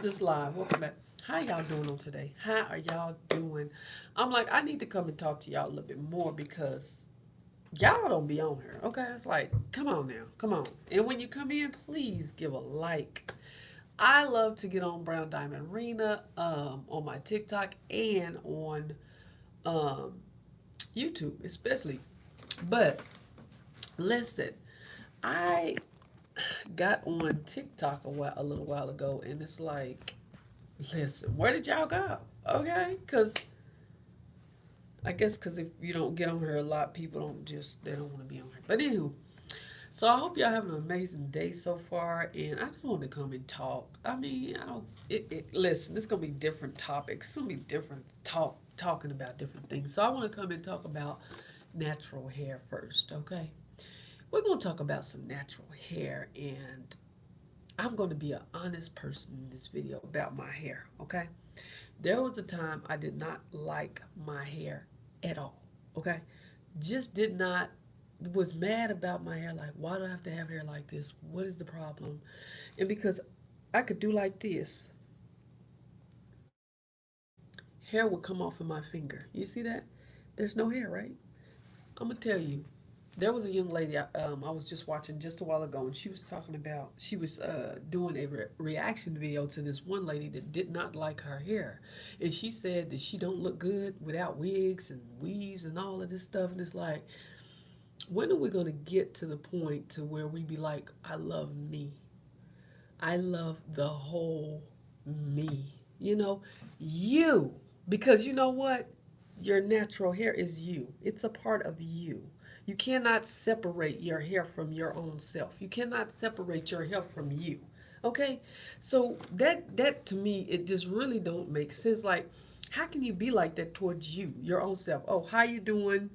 this live. Welcome back. How y'all doing on today? How are y'all doing? I'm like, I need to come and talk to y'all a little bit more because y'all don't be on here. Okay, it's like, come on now, come on. And when you come in, please give a like. I love to get on Brown Diamond Arena on my TikTok and on um, YouTube, especially. But listen, I got on TikTok a little while ago, and it's like, listen, where did y'all go? Okay, because I guess because if you don't get on here a lot, people they don't want to be on here. But anywho, so I hope y'all having an amazing day so far, and I just wanted to come and talk. I mean, I don't. Listen, it's gonna be different topics. It's gonna be different talking about different things. So I want to come and talk about natural hair first. Okay, we're gonna talk about some natural hair, and I'm gonna be an honest person in this video about my hair. Okay, there was a time I did not like my hair at all. Okay, just did not, was mad about my hair. Like, why do I have to have hair like this? What is the problem? And because I could do like this, hair would come off of my finger. You see that? There's no hair, right? I'm gonna tell you. There was a young lady I was just watching just a while ago, and she was talking about, she was doing a reaction video to this one lady that did not like her hair, and she said that she don't look good without wigs and weaves and all of this stuff. And it's like, when are we gonna get to the point to where we be like, I love me, I love the whole me, you, because you know what? Your natural hair is you. It's a part of you. You cannot separate your hair from your own self. You cannot separate your hair from you. Okay? So that to me, it just really don't make sense. Like, how can you be like that towards you, your own self? Oh, how you doing?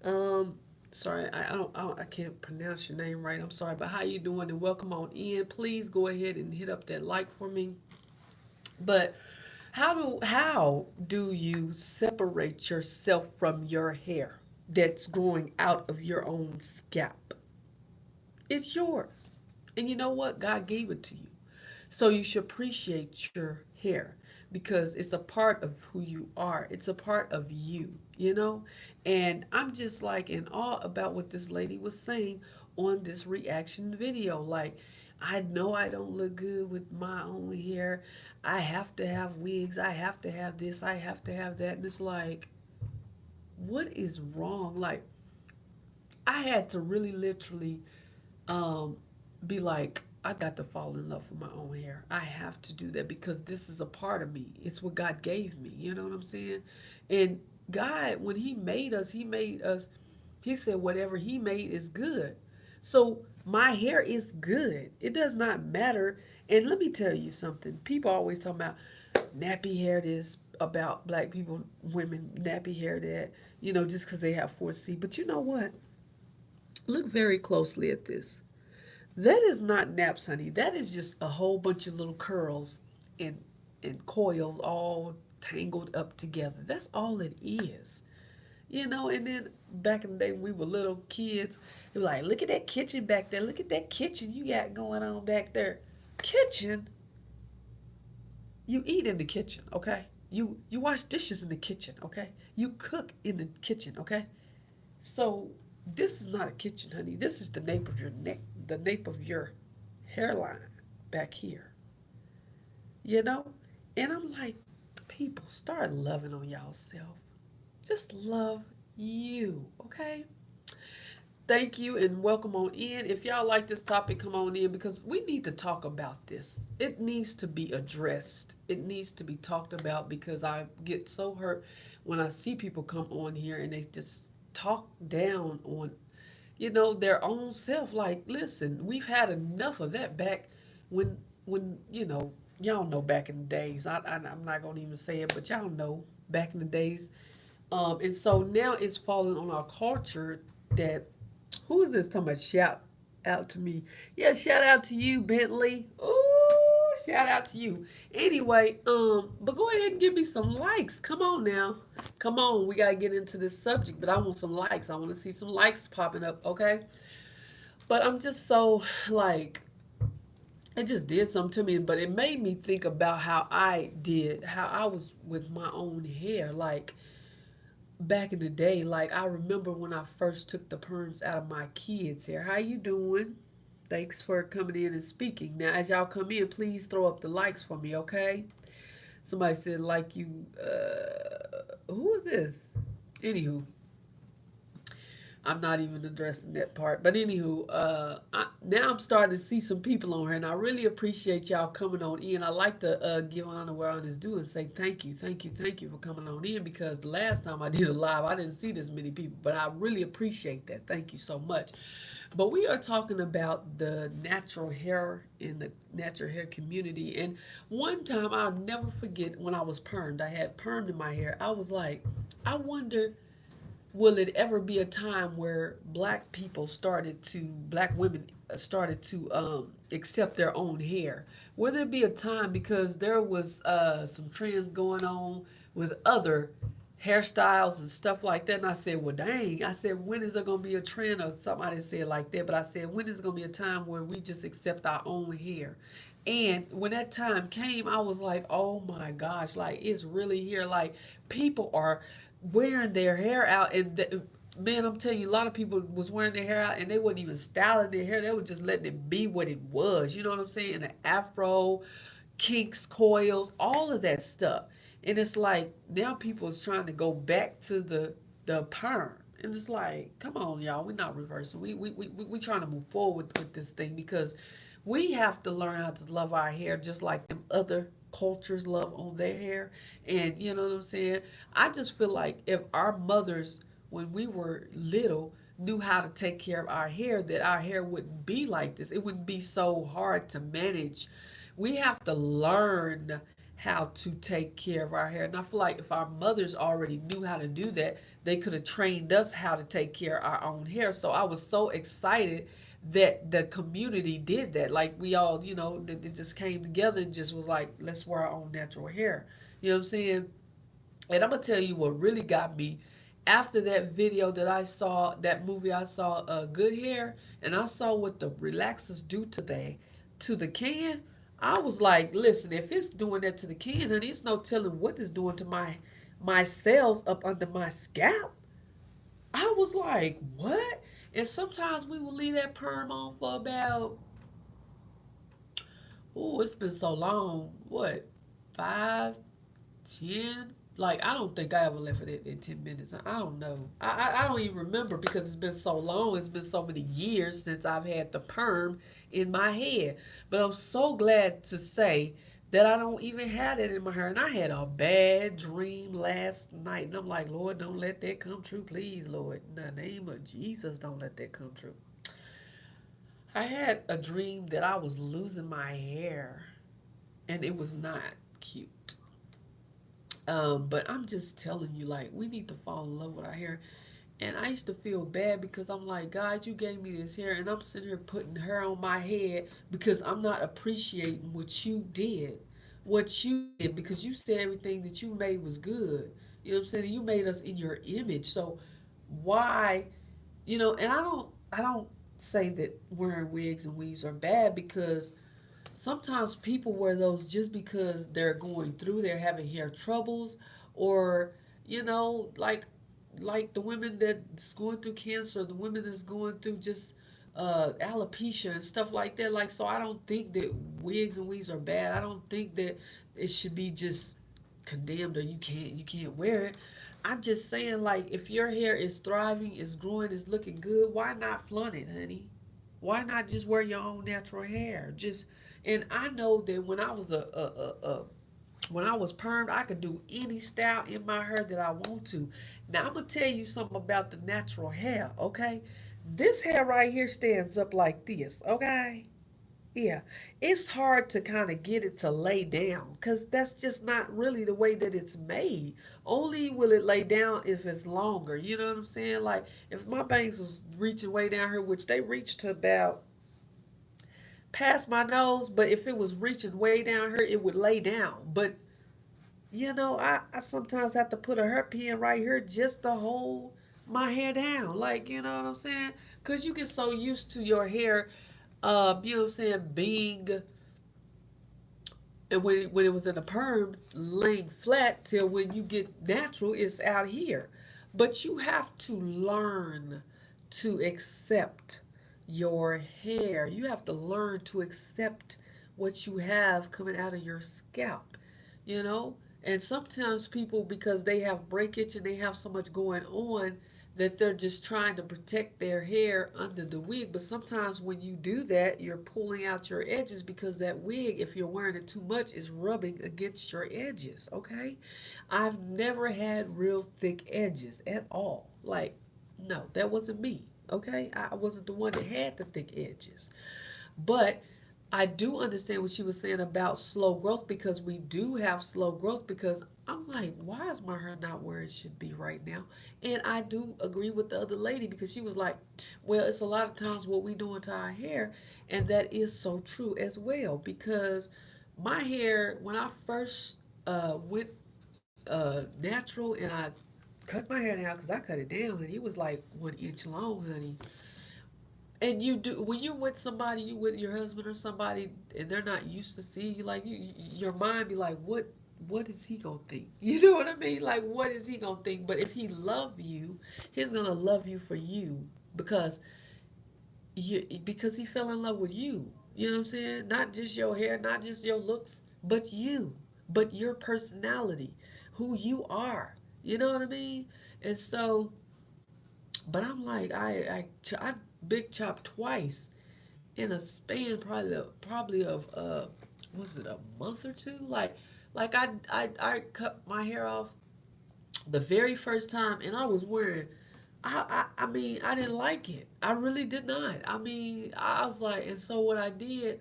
Um, sorry, I can't pronounce your name right. I'm sorry, but how you doing? And welcome on in. Please go ahead and hit up that like for me. But how do you separate yourself from your hair that's growing out of your own scalp? It's yours. And you know what? God gave it to you. So you should appreciate your hair because it's a part of who you are. It's a part of you. And I'm just like in awe about what this lady was saying on this reaction video. Like, I know I don't look good with my own hair. I have to have wigs. I have to have this. I have to have that. And it's like, what is wrong? Like, I had to really literally um, be like, I got to fall in love with my own hair. I have to do that because this is a part of me. It's what God gave me. You know what I'm saying? And God, when He made us, He said, whatever He made is good. So my hair is good. It does not matter. And let me tell you something. People always talk about nappy hair this, about black people, women, nappy hair that, just because they have 4C. But you know what? Look very closely at this. That is not naps, honey. That is just a whole bunch of little curls and coils all tangled up together. That's all it is. And then back in the day when we were little kids, it was like, look at that kitchen back there. Look at that kitchen you got going on back there. Kitchen? You eat in the kitchen, okay? You wash dishes in the kitchen, okay? You cook in the kitchen, okay? So this is not a kitchen, honey. This is the nape of your neck, the nape of your hairline back here. You know? And I'm like, people, start loving on y'all self. Just love you, okay? Thank you and welcome on in. If y'all like this topic, come on in because we need to talk about this. It needs to be addressed. It needs to be talked about because I get so hurt when I see people come on here and they just talk down on, their own self. Like, listen, we've had enough of that back when y'all know back in the days. I'm not gonna even say it, but y'all know back in the days. And so now it's falling on our culture that, who is this talking about shout out to me? Yeah, shout out to you, Bentley. Ooh, shout out to you. Anyway, but go ahead and give me some likes. Come on now. Come on. We gotta get into this subject, but I want some likes. I want to see some likes popping up, okay? But I'm just so like, it just did something to me, but it made me think about how I was with my own hair. Like back in the day, like I remember when I first took the perms out of my kids' hair. How you doing? Thanks for coming in and speaking. Now, as y'all come in, please throw up the likes for me, okay? Somebody said like you. Who is this? Anywho, I'm not even addressing that part. But anywho, now I'm starting to see some people on here, and I really appreciate y'all coming on in. I like to give honor where honor is due and say thank you, thank you, thank you for coming on in, because the last time I did a live, I didn't see this many people, but I really appreciate that. Thank you so much. But we are talking about the natural hair in the natural hair community. And one time I'll never forget when I was permed, I had permed in my hair. I was like, I wonder, will it ever be a time where black women started to accept their own hair? Will there be a time, because there was some trends going on with other hairstyles and stuff like that, and I said, well, dang, I said, when is there going to be a trend or something? I didn't say it like that, but I said, when is going to be a time where we just accept our own hair? And when that time came, I was like, oh my gosh, like it's really here. Like people are wearing their hair out, and man, I'm telling you, a lot of people was wearing their hair out, and they wasn't even styling their hair. They were just letting it be what it was. You know what I'm saying? The afro, kinks, coils, all of that stuff. And it's like now people is trying to go back to the perm. And it's like, come on, y'all, we're not reversing. We trying to move forward with this thing, because we have to learn how to love our hair just like them other cultures love on their hair. And you know what I'm saying? I just feel like if our mothers, when we were little, knew how to take care of our hair, that our hair wouldn't be like this. It wouldn't be so hard to manage. We have to learn how to take care of our hair. And I feel like if our mothers already knew how to do that, they could have trained us how to take care of our own hair. So I was so excited that the community did that. Like we all, that it just came together and just was like, let's wear our own natural hair. You know what I'm saying? And I'm gonna tell you what really got me after that video that I saw, that movie I saw, Good Hair, and I saw what the relaxers do to the can. I was like, listen, if it's doing that to the can, honey, it's no telling what it's doing to my cells up under my scalp. I was like, what? And sometimes we will leave that perm on for about, oh, it's been so long. What, 5, 10? Like, I don't think I ever left it in 10 minutes. I don't know. I don't even remember, because it's been so long. It's been so many years since I've had the perm in my head. But I'm so glad to say that I don't even have it in my hair. And I had a bad dream last night. And I'm like, Lord, don't let that come true. Please, Lord. In the name of Jesus, don't let that come true. I had a dream that I was losing my hair. And it was not cute. But I'm just telling you, like, we need to fall in love with our hair. And I used to feel bad, because I'm like, God, you gave me this hair, and I'm sitting here putting hair on my head because I'm not appreciating what you did. What you did, because you said everything that you made was good. You know what I'm saying? You made us in your image. So why, and I don't say that wearing wigs and weaves are bad, because sometimes people wear those just because they're going through, they're having hair troubles, or like the women that's going through cancer, the women that's going through just alopecia and stuff like that. Like, so I don't think that wigs and weaves are bad. I don't think that it should be just condemned, or you can't wear it. I'm just saying, like, if your hair is thriving, is growing, is looking good, why not flaunt it, honey? Why not just wear your own natural hair? Just, and I know that when I was when I was permed, I could do any style in my hair that I want to. Now I'm gonna tell you something about the natural hair, okay? This hair right here stands up like this, okay? Yeah, it's hard to kind of get it to lay down, because that's just not really the way that it's made. Only will it lay down if it's longer. You know what I'm saying? Like if my bangs was reaching way down here, which they reached to about past my nose, but if it was reaching way down here, it would lay down. But I sometimes have to put a hairpin right here just to hold my hair down. Like, you know what I'm saying? Because you get so used to your hair, you know what I'm saying, being And when it was in a perm, laying flat till when you get natural, it's out here. But you have to learn to accept your hair. You have to learn to accept what you have coming out of your scalp, you know? And sometimes people, because they have breakage and they have so much going on, that they're just trying to protect their hair under the wig. But sometimes when you do that, you're pulling out your edges because that wig, if you're wearing it too much, is rubbing against your edges. Okay. I've never had real thick edges at all. Like, no, that wasn't me. Okay. I wasn't the one that had the thick edges. But I do understand what she was saying about slow growth, because we do have slow growth, because I'm like, why is my hair not where it should be right now? And I do agree with the other lady, because she was like, well, it's a lot of times what we doing to our hair. And that is so true as well, because my hair, when I first went natural and I cut my hair down, because I cut it down and it was like 1 inch long, honey. And you do, when you're with somebody, you with your husband or somebody, and they're not used to seeing you, like your mind be like, what is he gonna think? You know what I mean? Like, what is he gonna think? But if he love you, he's gonna love you for you, because because he fell in love with you. You know what I'm saying? Not just your hair, not just your looks, but you, but your personality, who you are. You know what I mean? And so, but I'm like, I big chop twice in a span, probably of was it a month or two? Like I cut my hair off the very first time, and I was wearing, I mean, I didn't like it. I really did not. I mean, I was like, and so what I did,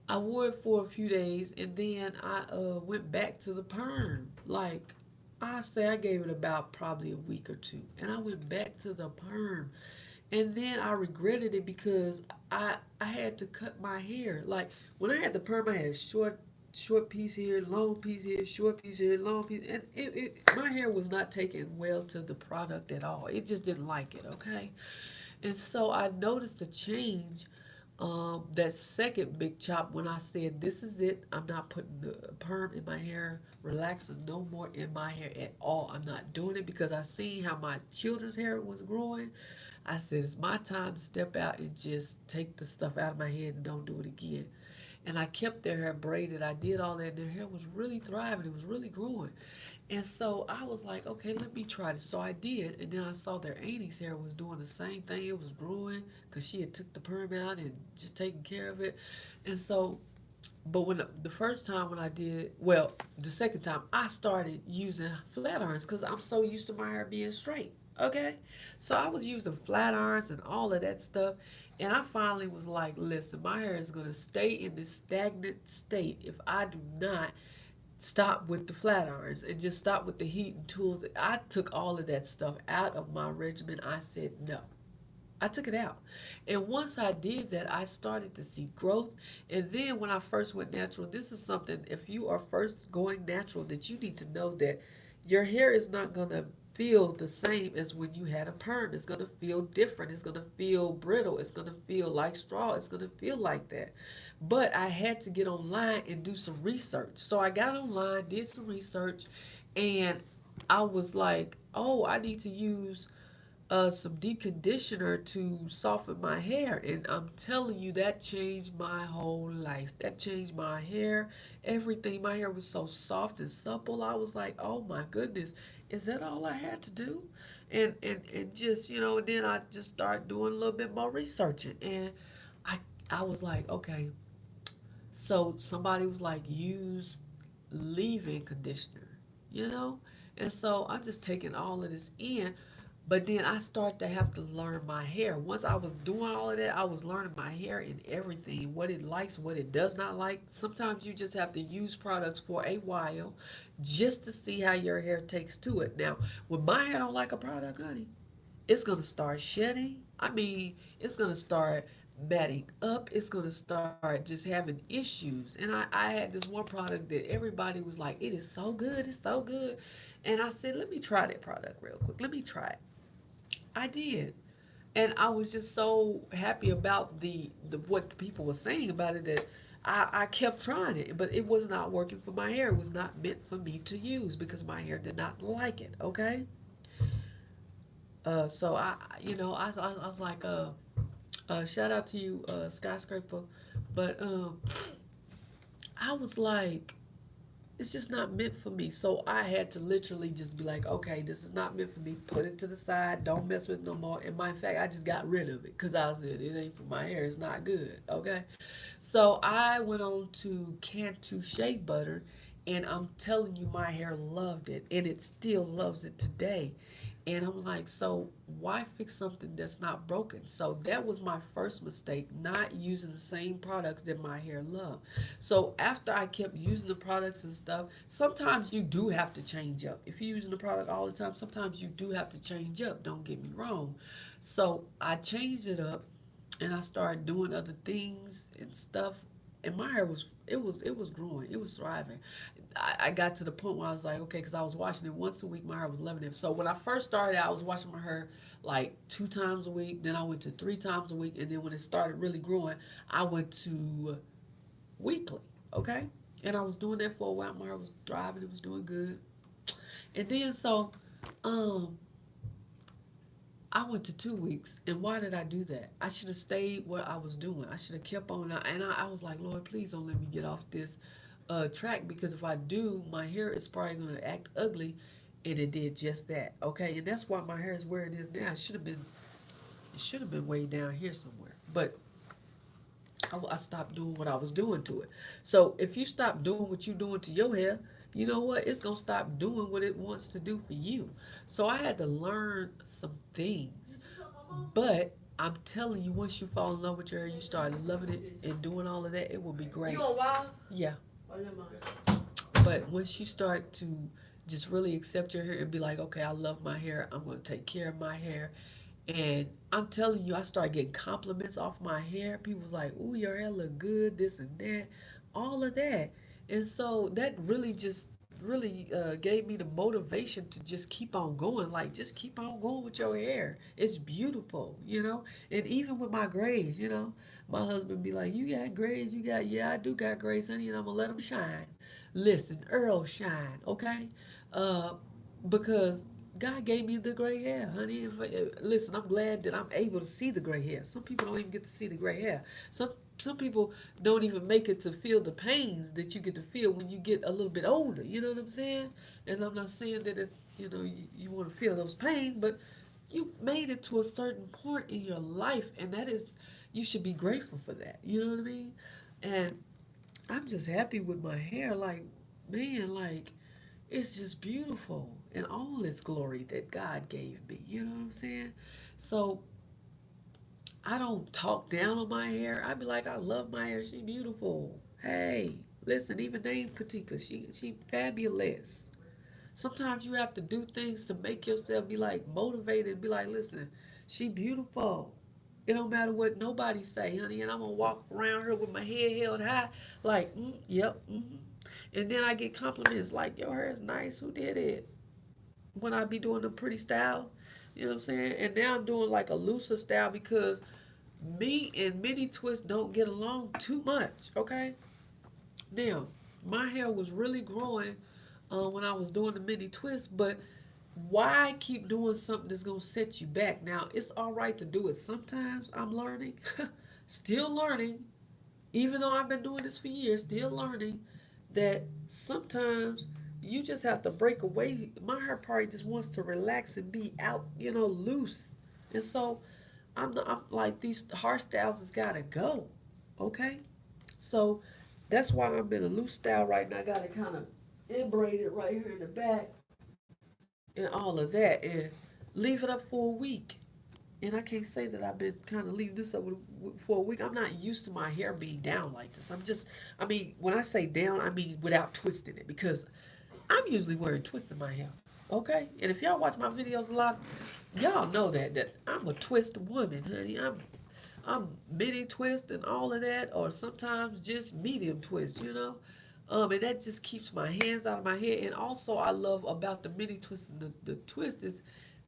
I wore it for a few days, and then I went back to the perm. Like, I say I gave it about probably a week or two, and I went back to the perm. And then I regretted it, because I had to cut my hair. Like, when I had the perm, I had short piece here, long piece here, short piece here, long piece, and my hair was not taking well to the product at all. It just didn't like it, okay? And so I noticed a change, that second big chop, when I said, this is it. I'm not putting the perm in my hair, relaxing no more in my hair at all. I'm not doing it, because I seen how my children's hair was growing. I said, it's my time to step out and just take the stuff out of my head and don't do it again. And I kept their hair braided. I did all that, and their hair was really thriving. It was really growing. And so I was like, okay, let me try this. So I did, and then I saw their auntie's hair was doing the same thing. It was growing, because she had took the perm out and just taking care of it. And so, but when the first time when I did, well, the second time I started using flat irons, because I'm so used to my hair being straight. Okay, so I was using flat irons and all of that stuff, and I finally was like, listen, my hair is gonna stay in this stagnant state if I do not stop with the flat irons and just stop with the heat and tools. I took all of that stuff out of my regimen. I said no. I took it out. And once I did that, I started to see growth. And then when I first went natural, this is something, if you are first going natural, that you need to know that your hair is not going to feel the same as when you had a perm. It's going to feel different. It's going to feel brittle. It's going to feel like straw. It's going to feel like that. But I had to get online and do some research. So I got online, did some research, and I was like, oh, I need to use some deep conditioner to soften my hair. And I'm telling you, that changed my whole life. That changed my hair, everything. My hair was so soft and supple. I was like, oh my goodness, is that all I had to do? And just, and then I just started doing a little bit more researching. And I I was like, okay, so somebody was like, use leave-in conditioner, you know? And so I'm just taking all of this in. But then I started to have to learn my hair. Once I was doing all of that, I was learning my hair and everything, what it likes, what it does not like. Sometimes you just have to use products for a while just to see how your hair takes to it. Now, when my hair don't like a product, honey, it's gonna start shedding. I mean, it's gonna start matting up. It's gonna start just having issues. And I had this one product that everybody was like, it is so good, it's so good. And I said, let me try that product real quick. Let me try it. I did. And I was just so happy about the what the people were saying about it, that I kept trying it, but it was not working for my hair. It was not meant for me to use because my hair did not like it. Okay. So I was like, shout out to you, skyscraper, but I was like, it's just not meant for me. So I had to literally just be like, okay, this is not meant for me. Put it to the side. Don't mess with it no more. And my fact, I just got rid of it because I said it ain't for my hair. It's not good. Okay. So I went on to Cantu Shea Butter, and I'm telling you, my hair loved it, and it still loves it today. And I'm like, so why fix something that's not broken? So that was my first mistake, not using the same products that my hair loved. So after I kept using the products and stuff, sometimes you do have to change up. If you're using the product all the time, sometimes you do have to change up. Don't get me wrong. So I changed it up and I started doing other things and stuff. And my hair was growing, it was thriving. I got to the point where I was like, okay, because I was washing it once a week. My hair was loving it. So when I first started, I was washing my hair like 2 times a week. Then I went to 3 times a week, and then when it started really growing, I went to weekly. Okay, and I was doing that for a while. My hair was thriving. It was doing good. And then um, I went to 2 weeks, and why did I do that? I should have stayed what I was doing. I should have kept on. And I was like, Lord, please don't let me get off this track because if I do, my hair is probably going to act ugly, and it did just that. Okay, and that's why my hair is where it is now. It should have been way down here somewhere, but I stopped doing what I was doing to it. So if you stop doing what you're doing to your hair, you know what? It's gonna stop doing what it wants to do for you. So I had to learn some things. But I'm telling you, once you fall in love with your hair, you start loving it and doing all of that, it will be great. You on live? Yeah. But once you start to just really accept your hair and be like, okay, I love my hair, I'm gonna take care of my hair. And I'm telling you, I started getting compliments off my hair. People was like, "Ooh, your hair look good," this and that, all of that. And so that really just really gave me the motivation to just keep on going. Like, just keep on going with your hair. It's beautiful, you know. And even with my grays, you know, my husband be like, "You got grays? You got yeah, I do got grays, honey, and I'm gonna let them shine. Listen, Earl shine, okay? Uh, because God gave me the gray hair, honey. Listen, I'm glad that I'm able to see the gray hair. Some people don't even get to see the gray hair. Some people don't even make it to feel the pains that you get to feel when you get a little bit older. You know what I'm saying? And I'm not saying that you want to feel those pains, but you made it to a certain point in your life, and that is you should be grateful for that. You know what I mean? And I'm just happy with my hair. Like, man, like it's just beautiful in all its glory that God gave me. You know what I'm saying? So I don't talk down on my hair. I be like, I love my hair. She beautiful. Hey, listen, even Dame Katika, she fabulous. Sometimes you have to do things to make yourself be like motivated. Be like, listen, she beautiful. It don't matter what nobody say, honey. And I'm gonna walk around her with my head held high, like, yep. And then I get compliments like, your hair is nice. Who did it? When I be doing the pretty style, you know what I'm saying? And now I'm doing like a looser style because me and mini twist don't get along too much. Okay. Now my hair was really growing when I was doing the mini twist, but why keep doing something that's gonna set you back? Now it's all right to do it sometimes. I'm learning, still learning, even though I've been doing this for years, still learning that sometimes you just have to break away. My hair probably just wants to relax and be out, loose. And so I'm like, these hairstyles has gotta go. Okay? So that's why I'm in a loose style right now. I got it kind of braided right here in the back and all of that and leave it up for a week. And I can't say that I've been kind of leaving this up for a week. I'm not used to my hair being down like this. I mean, when I say down, I mean without twisting it because I'm usually wearing twists in my hair. Okay? And if y'all watch my videos a lot, y'all know that I'm a twist woman, honey. I'm mini twist and all of that, or sometimes just medium twist, and that just keeps my hands out of my head. And also, I love about the mini twist and the twist is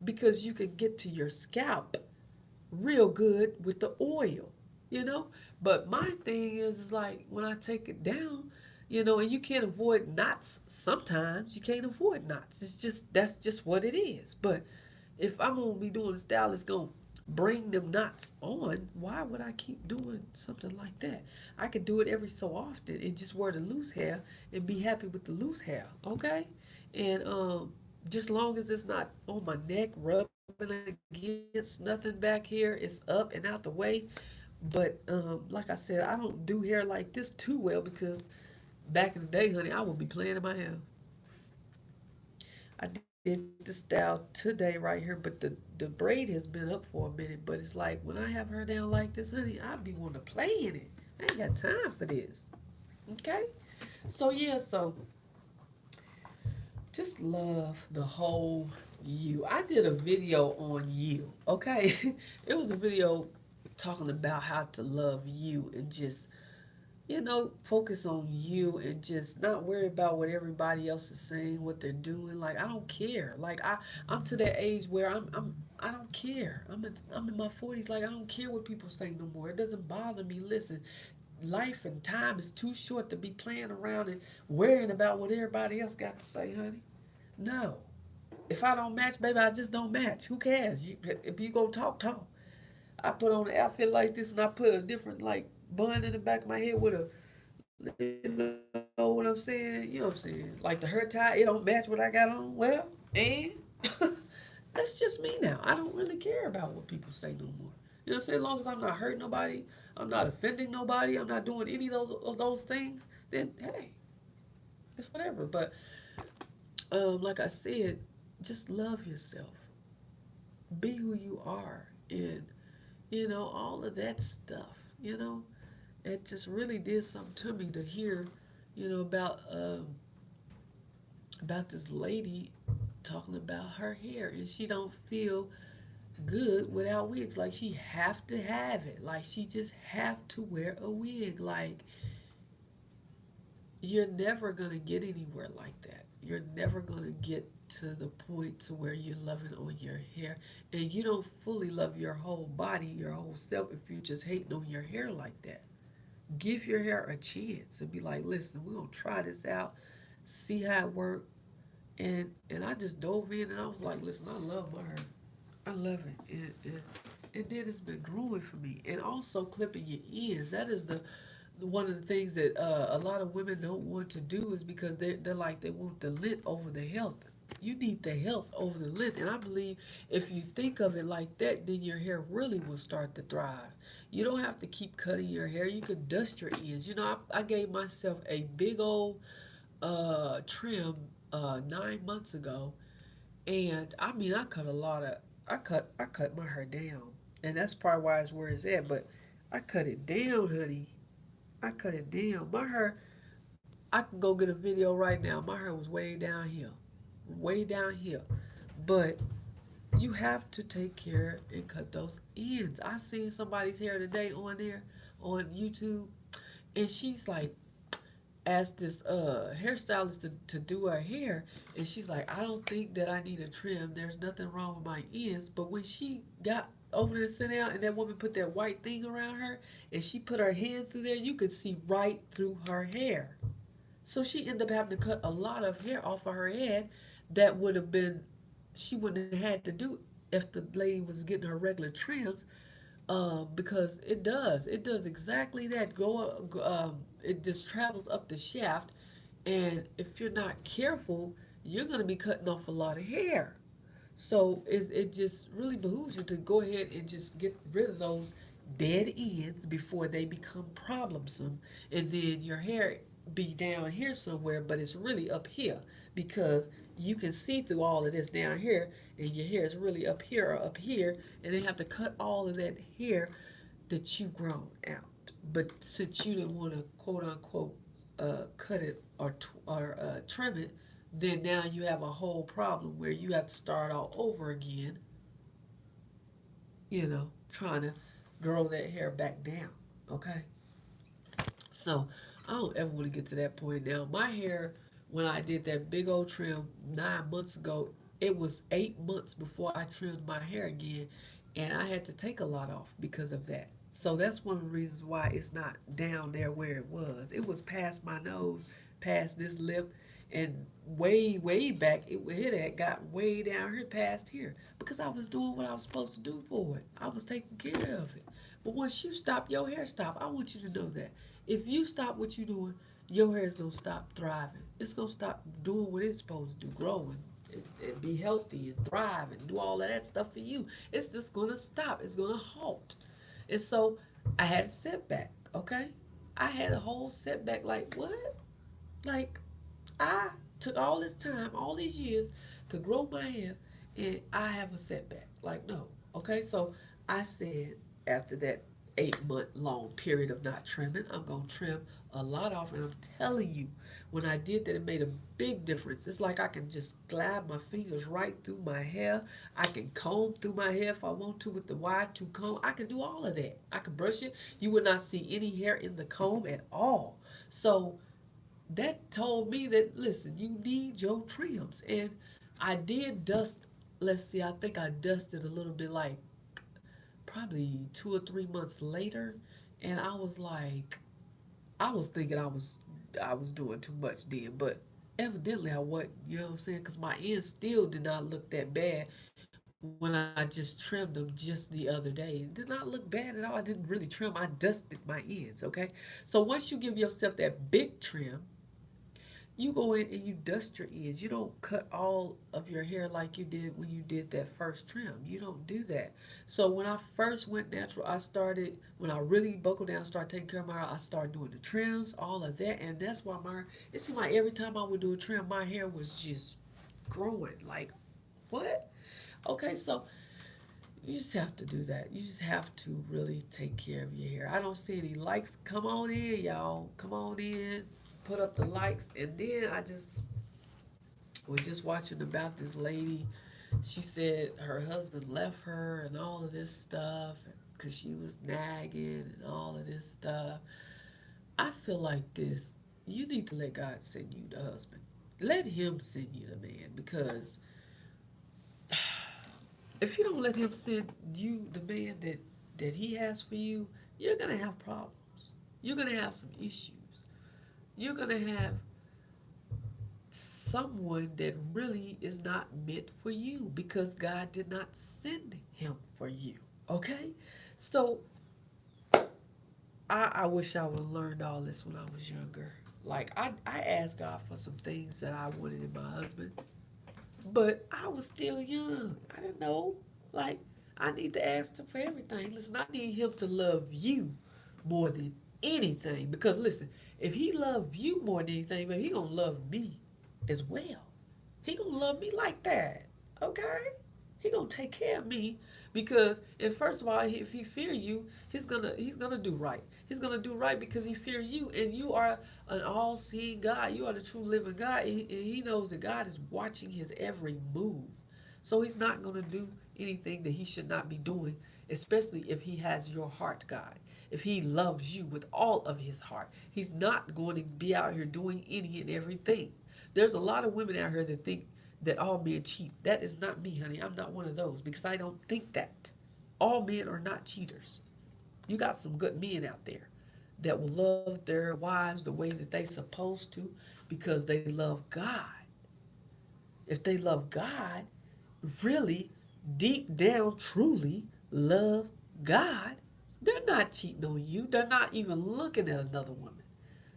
because you can get to your scalp real good with the oil. you know. But my thing is like when I take it down, and you can't avoid knots sometimes. You can't avoid knots. It's just that's just what it is. But if I'm gonna be doing a style that's gonna bring them knots on, why would I keep doing something like that? I could do it every so often and just wear the loose hair and be happy with the loose hair, okay? And just long as it's not on my neck, rubbing against nothing back here, it's up and out the way. But like I said, I don't do hair like this too well because back in the day, honey, I would be playing in my hair. I did the style today right here, but the braid has been up for a minute. But it's like when I have her down like this, honey, I'd be wanting to play in it. I ain't got time for this. Okay? So yeah, so just love the whole you. I did a video on you, okay? It was a video talking about how to love you and just focus on you and just not worry about what everybody else is saying, what they're doing. Like I don't care. Like I'm to that age where I don't care. I'm in my 40s. Like I don't care what people say no more. It doesn't bother me. Listen, life and time is too short to be playing around and worrying about what everybody else got to say, honey. No. If I don't match, baby, I just don't match. Who cares? If you go talk, talk. I put on an outfit like this and I put a different like bun in the back of my head with a, you know what I'm saying? You know what I'm saying? Like the hair tie, it don't match what I got on. Well, and that's just me now. I don't really care about what people say no more. You know what I'm saying? As long as I'm not hurting nobody, I'm not offending nobody, I'm not doing any of those things, then hey, it's whatever. But like I said, just love yourself. Be who you are. And, all of that stuff, it just really did something to me to hear, about this lady talking about her hair and she don't feel good without wigs. Like she have to have it. Like she just have to wear a wig. Like you're never gonna get anywhere like that. You're never gonna get to the point to where you're loving on your hair and you don't fully love your whole body, your whole self if you're just hating on your hair like that. Give your hair a chance and be like, listen, we're gonna try this out, see how it works. And I just dove in and I was like, listen, I love my hair. I love it. And then it's been growing for me. And also clipping your ends. That is the one of the things that a lot of women don't want to do is because they're like they want the length over the health. You need the health over the length. And I believe if you think of it like that, then your hair really will start to thrive. You don't have to keep cutting your hair. You could dust your ends. I gave myself a big old trim 9 months ago, and I mean I cut my hair down, and that's probably why it's where it's at. But I cut it down, honey. I cut it down. My hair, I can go get a video right now. My hair was way down here, way down here. But you have to take care and cut those ends. I seen somebody's hair today on there on YouTube, and she's like, asked this hairstylist to do her hair, and she's like, I don't think that I need a trim. There's nothing wrong with my ends. But when she got over there and sat down, and that woman put that white thing around her, and she put her hand through there, you could see right through her hair. So she ended up having to cut a lot of hair off of her head that would have been she wouldn't have had to do if the lady was getting her regular trims, because it does exactly that. It just travels up the shaft, and if you're not careful, you're gonna be cutting off a lot of hair. So it just really behooves you to go ahead and just get rid of those dead ends before they become problemsome, and then your hair be down here somewhere, but it's really up here because you can see through all of this down here, and your hair is really up here or up here, and they have to cut all of that hair that you've grown out. But since you didn't want to quote unquote cut it or trim it, then now you have a whole problem where you have to start all over again, trying to grow that hair back down. Okay? So I don't ever want to get to that point now. My hair, when I did that big old trim 9 months ago, it was 8 months before I trimmed my hair again, and I had to take a lot off because of that. So that's one of the reasons why it's not down there where it was. It was past my nose, past this lip, and way, way back. It had got way down here past here because I was doing what I was supposed to do for it. I was taking care of it. But once you stop, your hair stop. I want you to know that. If you stop what you're doing, your hair is going to stop thriving. It's going to stop doing what it's supposed to do, growing and be healthy and thrive and do all of that stuff for you. It's just going to stop. It's going to halt. And so I had a setback, okay? I had a whole setback. Like, what? Like, I took all this time, all these years to grow my hair, and I have a setback. Like, no. Okay, so I said after that 8 month long period of not trimming, I'm gonna trim a lot off, and I'm telling you, when I did that, it made a big difference. It's like I can just glide my fingers right through my hair. I can comb through my hair if I want to with the wide tooth comb. I can do all of that. I can brush it. You would not see any hair in the comb at all. So that told me that, listen, you need your trims. And I did dust. Let's see, I think I dusted a little bit, like probably 2 or 3 months later, and I was like, I was thinking I was doing too much then, but evidently I wasn't. You know what I'm saying? Because my ends still did not look that bad when I just trimmed them just the other day. It did not look bad at all. I didn't really trim. I dusted my ends. Okay, so once you give yourself that big trim, you go in and you dust your ends. You don't cut all of your hair like you did when you did that first trim. You don't do that. So when I first went natural, when I really buckled down, started taking care of my hair, I started doing the trims, all of that. And that's why it seemed like every time I would do a trim, my hair was just growing. Like, what? Okay, so you just have to do that. You just have to really take care of your hair. I don't see any likes. Come on in, y'all. Come on in. Put up the likes. And then I just was just watching about this lady. She said her husband left her and all of this stuff because she was nagging and all of this stuff. I feel like this. You need to let God send you the husband. Let him send you the man, because if you don't let him send you the man that he has for you, you're gonna have problems. You're gonna have some issues. You're gonna have someone that really is not meant for you because God did not send him for you. Okay? So I wish I would have learned all this when I was younger. Like I asked God for some things that I wanted in my husband, but I was still young. I didn't know. Like, I need to ask him for everything. Listen, I need him to love you more than anything. Because listen, if he love you more than anything, man, he gonna love me as well. He gonna love me like that. Okay? He gonna take care of me because, and first of all, if he fear you, he's gonna do right. He's gonna do right because he fear you, and you are an all-seeing God. You are the true living God, and he knows that God is watching his every move. So he's not gonna do anything that he should not be doing, especially if he has your heart, God. If he loves you with all of his heart, he's not going to be out here doing any and everything. There's a lot of women out here that think that all men cheat. That is not me, honey. I'm not one of those because I don't think that. All men are not cheaters. You got some good men out there that will love their wives the way that they supposed to because they love God. If they love God, really, deep down, truly love God, they're not cheating on you. They're not even looking at another woman.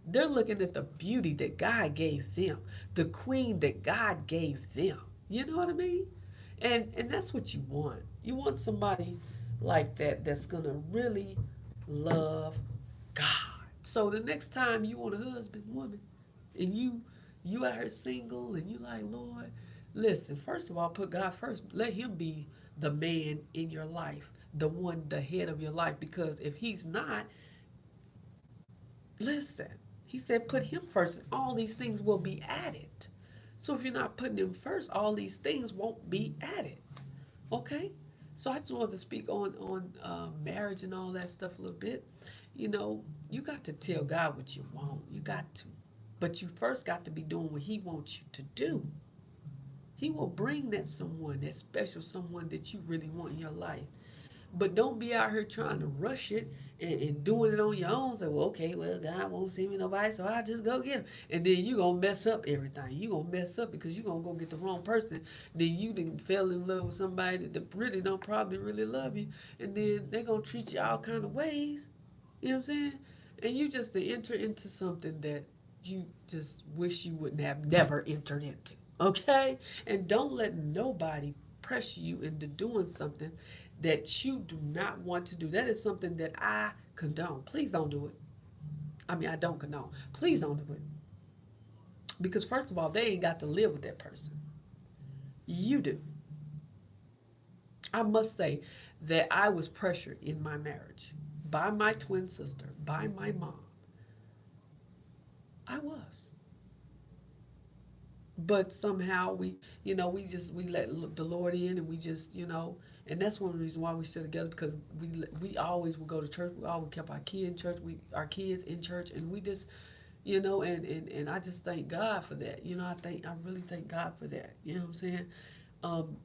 They're looking at the beauty that God gave them, the queen that God gave them. You know what I mean? And that's what you want. You want somebody like that that's gonna really love God. So the next time you want a husband, woman, and you out here single and you like, Lord, listen, first of all, put God first. Let him be the man in your life, the one, the head of your life. Because if he's not, listen, he said, put him first, and all these things will be added. So if you're not putting him first, all these things won't be added. Okay? So I just wanted to speak on marriage and all that stuff a little bit. You got to tell God what you want. You got to. But you first got to be doing what he wants you to do. He will bring that someone, that special someone that you really want in your life. But don't be out here trying to rush it and doing it on your own. Say, well, okay, well, God won't send me nobody, so I'll just go get him. And then you going to mess up everything. You going to mess up because you going to go get the wrong person. Then you didn't fell in love with somebody that really don't probably really love you. And then they going to treat you all kind of ways. You know what I'm saying? And you just to enter into something that you just wish you wouldn't have never entered into. Okay? And don't let nobody pressure you into doing something that you do not want to do. That is something that I condone. Please don't do it. I mean, I don't condone. Please don't do it. Because, first of all, they ain't got to live with that person. You do. I must say that I was pressured in my marriage by my twin sister, by my mom. I was. But somehow we let the Lord in, and we just, and that's one of the reasons why we still together, because we always would go to church. We always kept our kid in church. Our kids in church, and we just, and I just thank God for that. I really thank God for that. You know what I'm saying? Um,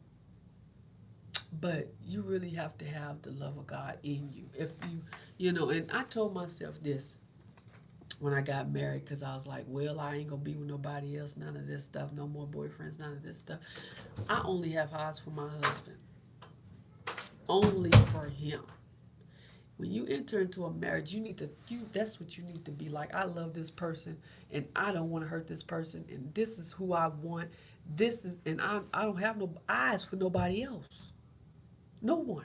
but you really have to have the love of God in you. If and I told myself this when I got married, because I was like, well, I ain't gonna be with nobody else, none of this stuff, no more boyfriends, none of this stuff. I only have eyes for my husband, only for him. When you enter into a marriage, that's what you need to be like. I love this person, and I don't want to hurt this person, and this is who I want. And I don't have no eyes for nobody else, no one,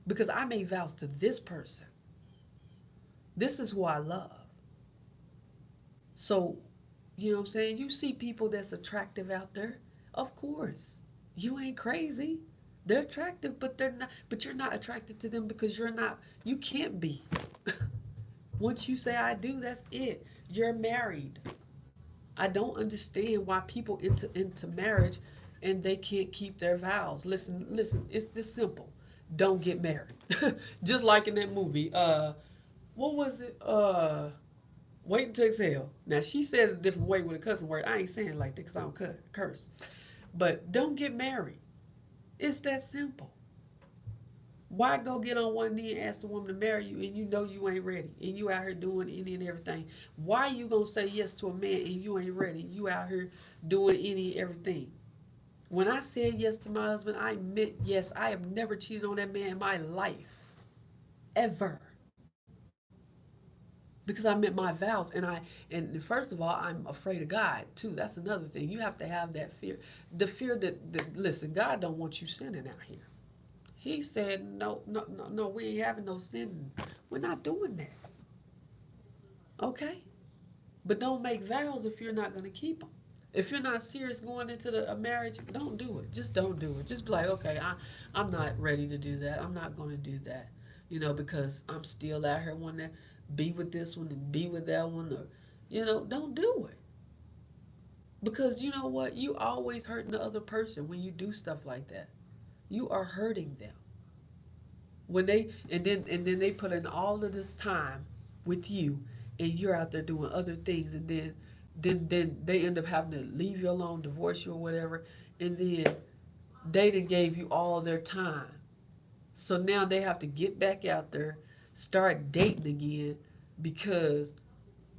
because I made vows to this person. This is who I love. So, you know what I'm saying? You see people that's attractive out there. Of course. You ain't crazy. They're attractive, but you're not attracted to them because you can't be. Once you say I do, that's it. You're married. I don't understand why people into marriage and they can't keep their vows. Listen, it's this simple. Don't get married. Just like in that movie, what was it? Wait until exhale. Now she said it a different way with a cussing word. I ain't saying it like that because I don't curse. But don't get married. It's that simple. Why go get on one knee and ask the woman to marry you and you know you ain't ready and you out here doing any and everything? Why you gonna say yes to a man and you ain't ready? You out here doing any and everything. When I said yes to my husband, I meant yes. I have never cheated on that man in my life, ever, because I meant my vows. And first of all, I'm afraid of God too. That's another thing. You have to have that fear, the fear that listen, God don't want you sinning out here. He said, no, no, no, no, we ain't having no sin. We're not doing that. Okay? But don't make vows if you're not going to keep them. If you're not serious going into a marriage, don't do it. Just don't do it. Just be like, okay, I'm not ready to do that. I'm not going to do that. Because I'm still out here wanting to be with this one and be with that one. Or, don't do it. Because you know what? You always hurting the other person when you do stuff like that. You are hurting them. And then they put in all of this time with you, and you're out there doing other things, and then they end up having to leave you alone, divorce you or whatever, and then they done gave you all their time. So now they have to get back out there, start dating again, because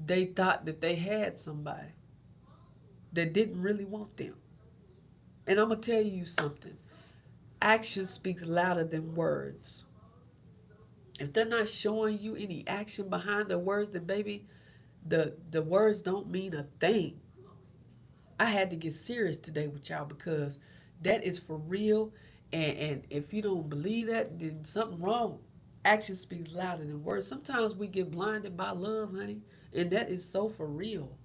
they thought that they had somebody that didn't really want them. And I'm gonna tell you something. Action speaks louder than words. If they're not showing you any action behind the words, then baby, the words don't mean a thing. I had to get serious today with y'all because that is for real. And if you don't believe that, then something wrong. Action speaks louder than words. Sometimes we get blinded by love, honey, and that is so for real.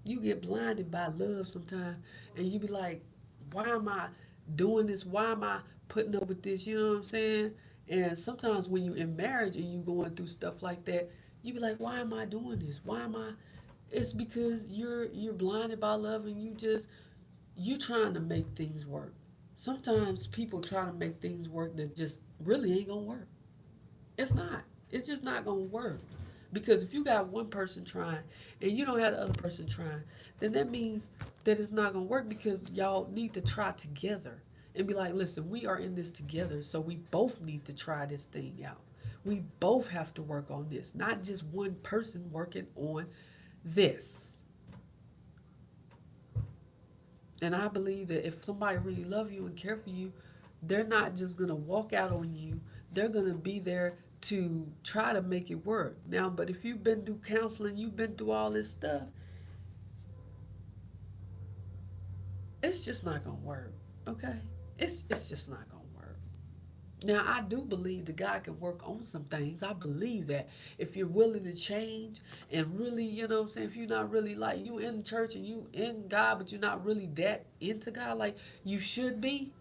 You get blinded by love sometimes, and you be like, why am I doing this? Why am I putting up with this? You know what I'm saying? And sometimes when you're in marriage and you going through stuff like that, you be like, why am I doing this? Why am I? It's because you're blinded by love, and you trying to make things work. Sometimes people try to make things work that just really ain't gonna work. It's not. It's just not gonna work. Because if you got one person trying and you don't have the other person trying, then that means that it's not gonna work, because y'all need to try together. and be like, listen, we are in this together, so we both need to try this thing out. We both have to work on this, not just one person working on this. And I believe that if somebody really love you and care for you, they're not just gonna walk out on you. They're gonna be there to try to make it work. Now, but if you've been through counseling, you've been through all this stuff, it's just not gonna work. Okay? It's just not gonna work. Now, I do believe that God can work on some things. I believe that if you're willing to change and really, you know what I'm saying, if you're not really like you in church and you in God, but you're not really that into God like you should be,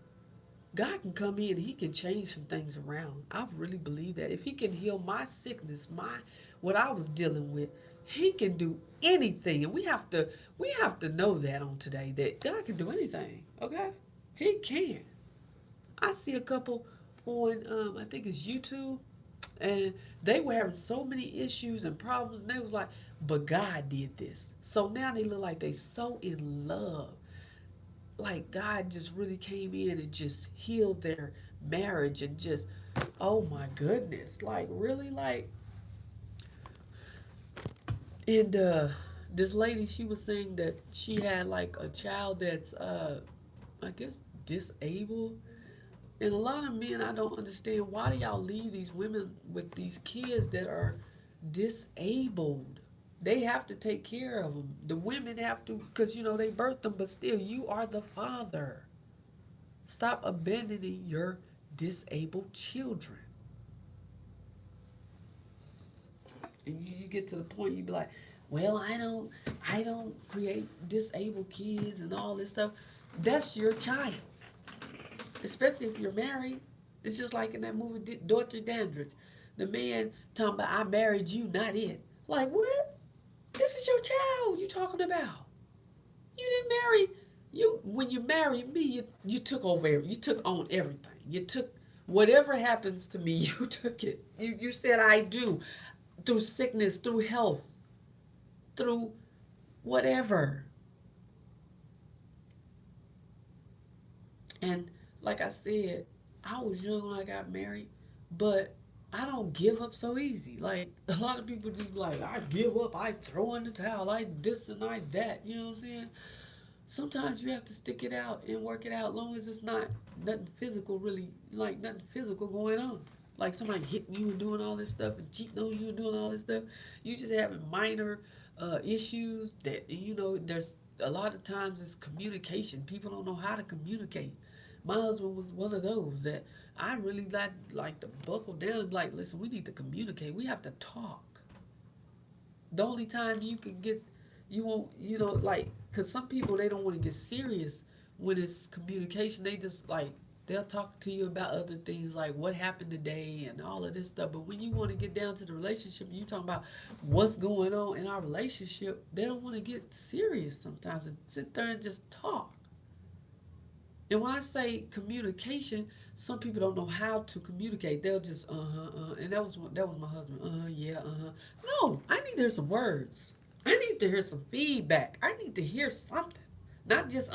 God can come in and he can change some things around. I really believe that. If he can heal my sickness, my what I was dealing with, he can do anything. And we have to know that on today that God can do anything. Okay? He can. I see a couple on I think it's YouTube, and they were having so many issues and problems, and they was like, but God did this. So now they look like they so in love, like God just really came in and just healed their marriage and just, oh my goodness, like really, like. And this lady, she was saying that she had like a child that's I guess disabled. And a lot of men, I don't understand, why do y'all leave these women with these kids that are disabled? They have to take care of them. The women have to, because they birthed them, but still, you are the father. Stop abandoning your disabled children. And you get to the point you be like, well, I don't create disabled kids and all this stuff. That's your child, especially if you're married. It's just like in that movie Dorothy Dandridge. The man talking about, I married you, not it. Like, what? This is your child you talking about. You didn't marry you when you married me. You took over. You took on everything. You took whatever happens to me. You took it. You said I do, through sickness, through health, through whatever. And like I said, I was young when I got married, but I don't give up so easy. Like a lot of people just be like, I give up, I throw in the towel, I this and I that. You know what I'm saying? Sometimes you have to stick it out and work it out, long as it's not nothing physical, really, like nothing physical going on. Like somebody hitting you and doing all this stuff and cheating on you and doing all this stuff. You just having minor issues that, there's a lot of times it's communication. People don't know how to communicate. My husband was one of those that I really like to buckle down and be like, listen, we need to communicate. We have to talk. The only time you can get, you won't, like, because some people, they don't want to get serious when it's communication. They just like, they'll talk to you about other things like what happened today and all of this stuff. But when you want to get down to the relationship and you talking about what's going on in our relationship, they don't want to get serious sometimes and sit there and just talk. And when I say communication, some people don't know how to communicate. They'll just and that was my husband. Yeah, No, I need to hear some words. I need to hear some feedback. I need to hear something, not just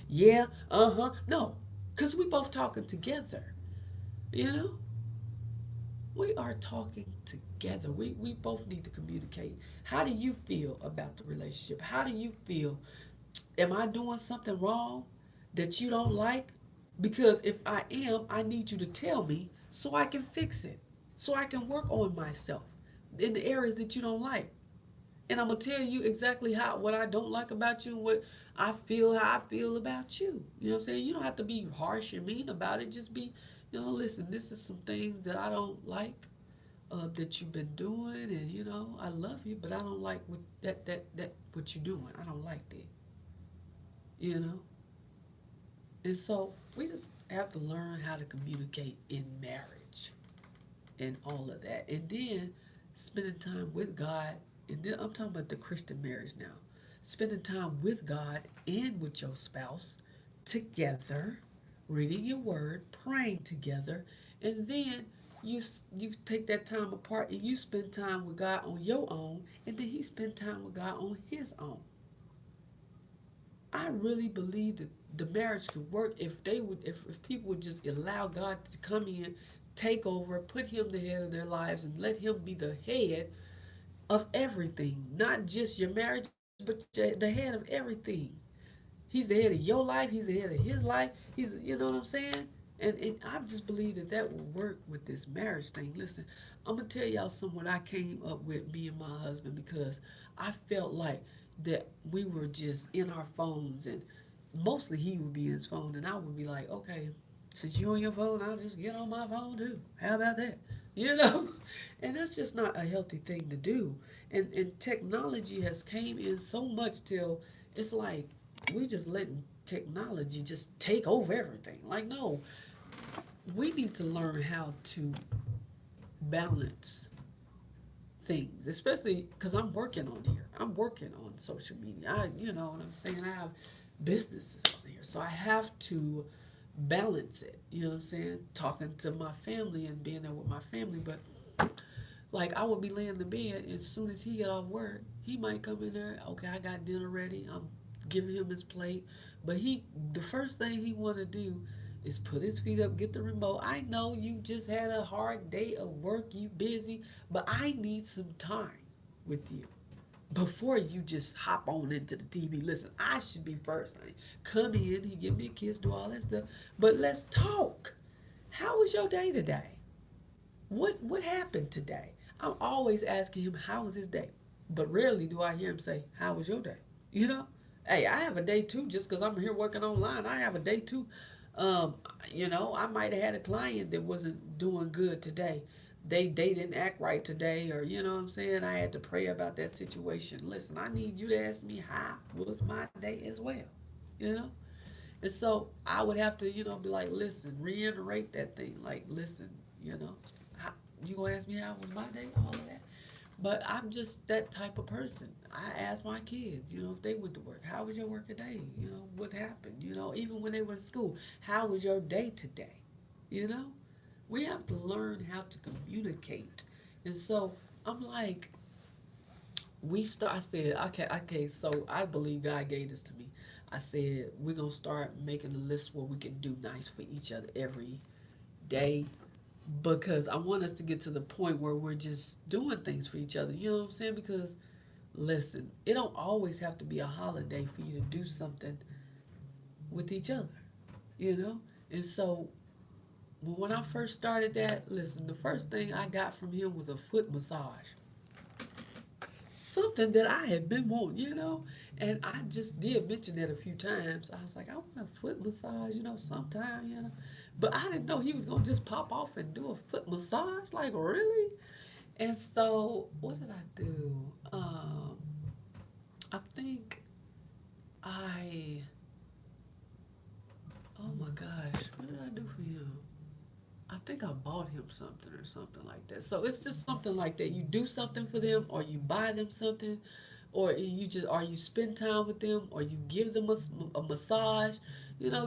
yeah, No, because we both talking together. You know, we are talking together. We both need to communicate. How do you feel about the relationship? How do you feel? Am I doing something wrong that you don't like? Because if I am, I need you to tell me so I can fix it. So I can work on myself in the areas that you don't like. And I'm gonna tell you exactly what I don't like about you and what how I feel about you. You know what I'm saying? You don't have to be harsh and mean about it. Just be, listen, this is some things that I don't like that you've been doing, and I love you, but I don't like what you're doing. I don't like that. You know? And so we just have to learn how to communicate in marriage and all of that. And then spending time with God. And then I'm talking about the Christian marriage now. Spending time with God and with your spouse together, reading your word, praying together, and then you take that time apart and you spend time with God on your own, and then he spend time with God on his own. I I really believe that the marriage could work if they would, if people would just allow God to come in, take over, put him the head of their lives, and let him be the head of everything, not just your marriage, but the head of everything. He's the head of your life. He's the head of his life. He's, you know what I'm saying? And I just believe that that will work with this marriage thing. Listen, I'm gonna tell y'all something what I came up with, me and my husband, because I felt like that we were just in our phones, and mostly he would be in his phone, and I would be like, okay, since you on your phone, I'll just get on my phone too. How about that? You know, and that's just not a healthy thing to do. And technology has came in so much till it's like we just letting technology just take over everything. Like, no, we need to learn how to balance things, especially because I'm working on here. I'm working on social media. You know what I'm saying? I have businesses on here, so I have to balance it. You know what I'm saying? Talking to my family and being there with my family, but like I would be laying in the bed, and as soon as he get off work, he might come in there. Okay, I got dinner ready. I'm giving him his plate, but the first thing he want to do is put his feet up, get the remote. I know you just had a hard day of work, you busy, but I need some time with you before you just hop on into the TV. Listen, I should be first, honey. Come in, he give me a kiss, do all that stuff, but let's talk. How was your day today? What happened today? I'm always asking him how was his day, but rarely do I hear him say, "How was your day?" You know, hey, I have a day too. Just because I'm here working online, I have a day too. Um, I might have had a client that wasn't doing good today. They didn't act right today, or you know what I'm saying. I had to pray about that situation. Listen, I need you to ask me how was my day as well. You know. And so I would have to, be like, listen, reiterate that thing. Like, listen, you know, how, you gonna ask me how was my day, all of that. But I'm just that type of person. I ask my kids, if they went to work, how was your work today? What happened? Even when they were in school, how was your day today? You know, we have to learn how to communicate. And so I'm like, I said, okay, so I believe God gave this to me. I said, we're going to start making a list where we can do nice for each other every day because I want us to get to the point where we're just doing things for each other. You know what I'm saying? Because, listen, it don't always have to be a holiday for you to do something with each other, you know? And so when I first started that, listen, the first thing I got from him was a foot massage, something that I had been wanting, and I just did mention that a few times. I was like, I want a foot massage, sometime, but I didn't know he was gonna just pop off and do a foot massage, like really. And so, what did I do? I think I, oh my gosh, what did I do for him? I think I bought him something or something like that. So it's just something like that. You do something for them, or you buy them something, or you spend time with them, or you give them a massage.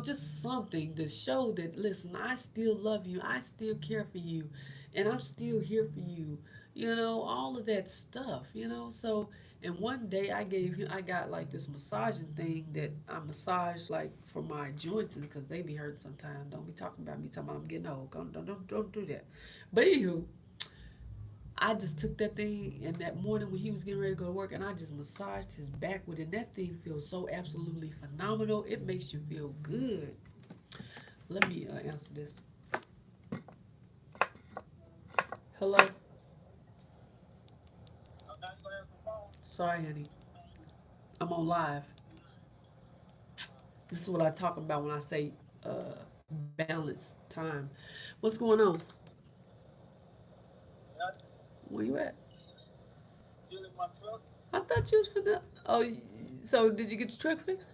Just something to show that listen, I still love you, I still care for you, and I'm still here for you. All of that stuff. So and one day I got like this massaging thing that I massage like for my joints because they be hurting sometimes. Don't be talking about me talking about I'm getting old. Don't do that. But anywho, I just took that thing and that morning when he was getting ready to go to work and I just massaged his back with it. And that thing feels so absolutely phenomenal. It makes you feel good. Let me answer this. Hello? Sorry, honey. I'm on live. This is what I talk about when I say balance time. What's going on? Where you at? I thought you was for the. Oh, so did you get your truck fixed?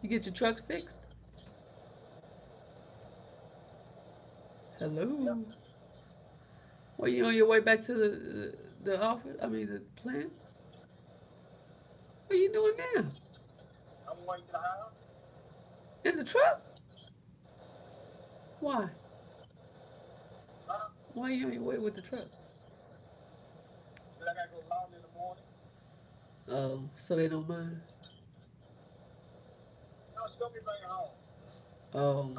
You get your truck fixed? Hello. Well, you on your way back to the office? I mean the plant. What are you doing now? In the truck? Why? Why are you on your way with the truck? Oh, so they don't mind. Oh.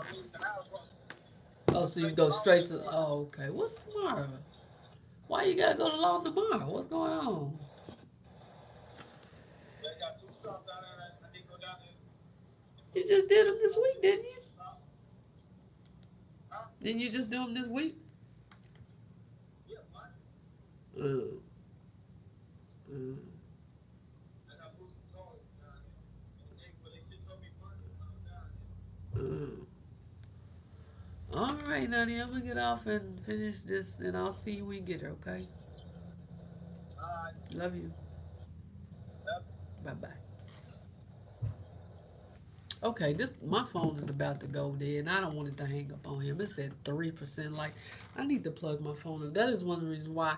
Oh, so you go straight to. Oh, okay. What's tomorrow? Why you gotta go to law tomorrow? What's going on? You just did them this week, didn't you? Didn't you just do them this week? Uh, uh, uh. All right, Nani, I'm gonna get off and finish this, and I'll see you when you get her. Okay? Love you. Bye bye. Okay, this my phone is about to go dead, and I don't want it to hang up on him. It's at 3%. Like, I need to plug my phone in. That is one of the reasons why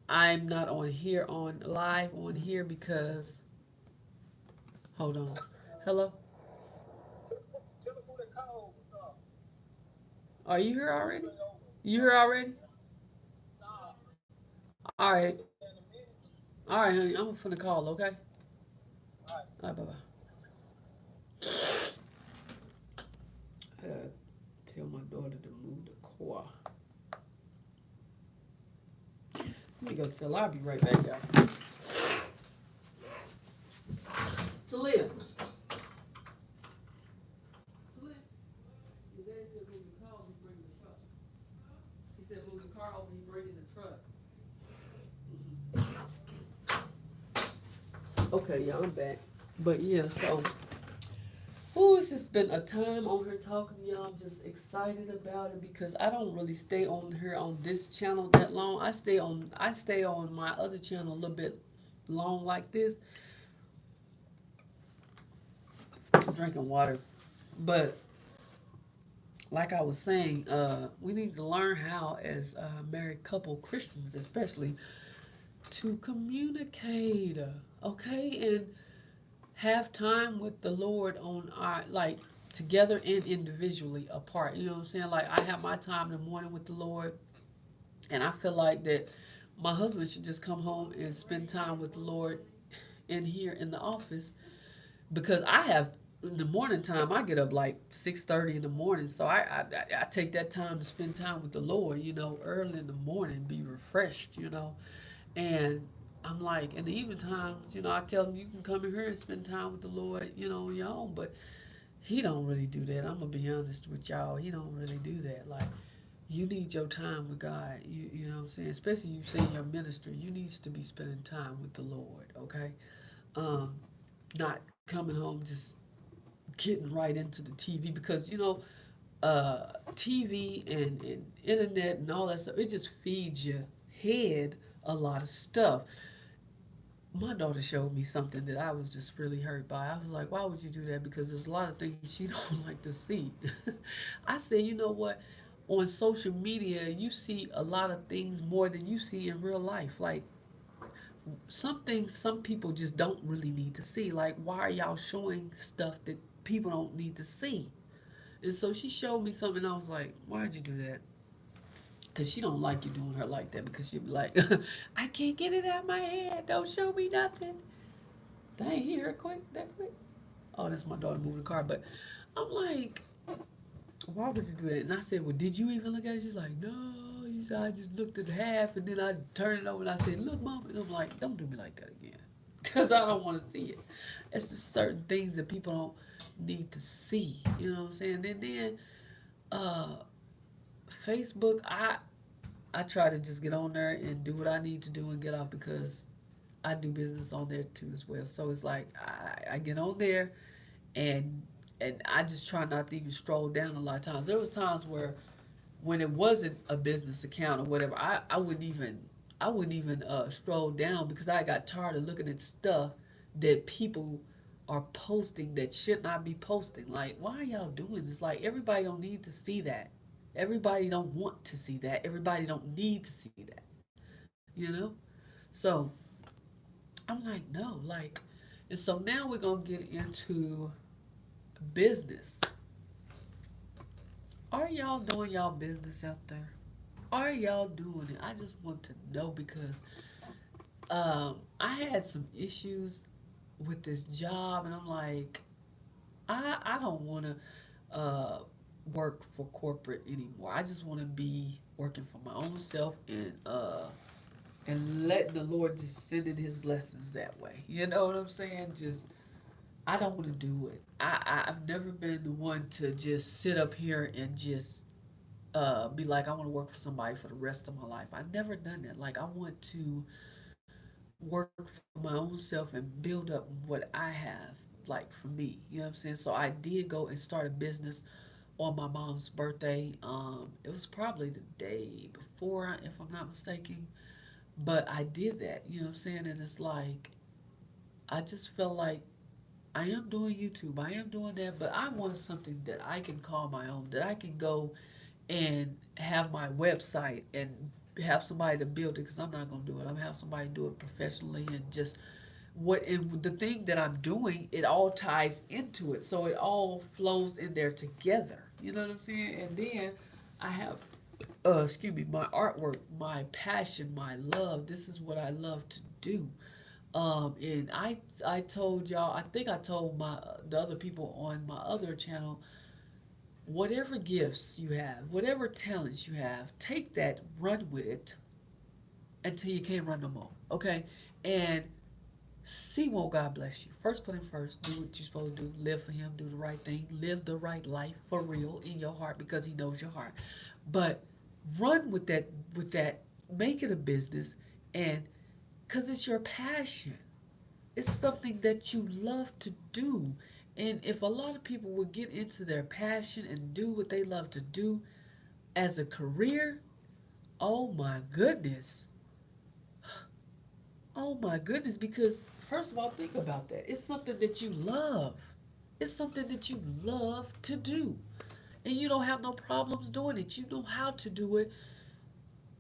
I'm not on here on live on here because hold on. Hello, are you here already? You here already? All right, all right, honey. I'm finna call. Okay. All right, bye bye. I gotta tell my daughter to move the car. Let me go tell. I'll be right back, y'all. Talia. Talia. Your dad said move the car. He bring the truck. He said move the car over. He bringing the truck. Okay, y'all, I'm back. But yeah, so oh, it's just been a time on her talking to y'all. I'm just excited about it because I don't really stay on her on this channel that long. I stay on my other channel a little bit long like this. I'm drinking water. But like I was saying, we need to learn how as married couple Christians especially to communicate. Okay? And have time with the Lord on our like together and individually apart. You know what I'm saying? Like I have my time in the morning with the Lord, and I feel like that my husband should just come home and spend time with the Lord in here in the office because I have in the morning time I get up like 6:30 in the morning, so I take that time to spend time with the Lord. Early in the morning, be refreshed. And I'm like, in the evening times, I tell him you can come in here and spend time with the Lord, on your own. But he don't really do that. I'm gonna be honest with y'all. He don't really do that. Like, you need your time with God. You know what I'm saying? Especially you say your ministry, you needs to be spending time with the Lord. Okay, um, not coming home just getting right into the TV because TV and internet and all that stuff. It just feeds your head a lot of stuff. My daughter showed me something that I was just really hurt by. I was like, why would you do that? Because there's a lot of things she don't like to see. I said, you know what? On social media, you see a lot of things more than you see in real life. Like some things, some people just don't really need to see. Like, why are y'all showing stuff that people don't need to see? And so she showed me something. And I was like, why'd you do that? Cause she don't like you doing her like that because she'll be like, I can't get it out of my head. Don't show me nothing. Dang, he heard quick, that quick. Oh, that's my daughter moving the car. But I'm like, why would you do that? And I said, well, did you even look at it? She's like, no. She said, I just looked at half and then I turned it over and I said, look, mom. And I'm like, don't do me like that again. Because I don't want to see it. It's just certain things that people don't need to see. You know what I'm saying? And then uh, Facebook, I try to just get on there and do what I need to do and get off because I do business on there too as well. So it's like I get on there and I just try not to even stroll down a lot of times. There was times where when it wasn't a business account or whatever, I wouldn't even stroll down because I got tired of looking at stuff that people are posting that should not be posting. Like, why are y'all doing this? Like, everybody don't need to see that. Everybody don't want to see that. Everybody don't need to see that. You know? So I'm like, no, like, and so now we're gonna get into business. Are y'all doing y'all business out there? Are y'all doing it? I just want to know because I had some issues with this job, and I'm like, I don't want to work for corporate anymore. I just want to be working for my own self and letting the Lord just send in His blessings that way. You know what I'm saying? Just I don't want to do it. I've never been the one to just sit up here and just be like I want to work for somebody for the rest of my life. I've never done that. Like I want to work for my own self and build up what I have, like for me. You know what I'm saying? So I did go and start a business on my mom's birthday. It was probably the day before, if I'm not mistaken. But I did that, you know what I'm saying? And it's like I just felt like I am doing YouTube, I am doing that, but I want something that I can call my own, that I can go and have my website and have somebody to build it because I'm not gonna do it. I'm gonna have somebody do it professionally and just what and the thing that I'm doing, it all ties into it, so it all flows in there together. You know what I'm saying? And then I have, excuse me, my artwork, my passion, my love. This is what I love to do. And I told y'all, I think I told my the other people on my other channel, whatever gifts you have, whatever talents you have, take that, run with it until you can't run no more. Okay, and see won't God bless you. First put him first. Do what you're supposed to do. Live for him. Do the right thing. Live the right life for real in your heart because he knows your heart. But run with that. Make it a business and because it's your passion. It's something that you love to do. And if a lot of people would get into their passion and do what they love to do as a career, oh my goodness. Oh my goodness, because first of all, think about that. It's something that you love. It's something that you love to do. And you don't have no problems doing it. You know how to do it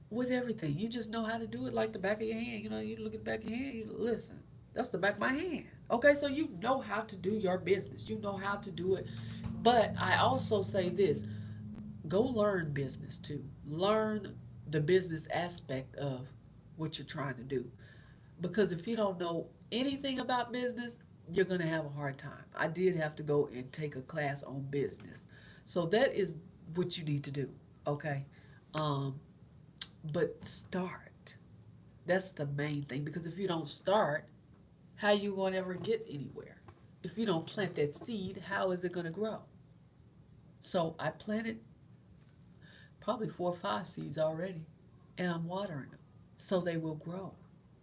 with everything. You just know how to do it like the back of your hand. You know, you look at the back of your hand, you listen, that's the back of my hand. Okay, so you know how to do your business. You know how to do it. But I also say this, go learn business too. Learn the business aspect of what you're trying to do. Because if you don't know anything about business, you're going to have a hard time. I did have to go and take a class on business. So that is what you need to do, okay? Um, but start. That's the main thing because if you don't start, how you going to ever get anywhere? If you don't plant that seed, how is it going to grow? So I planted probably 4 or 5 seeds already and I'm watering them so they will grow,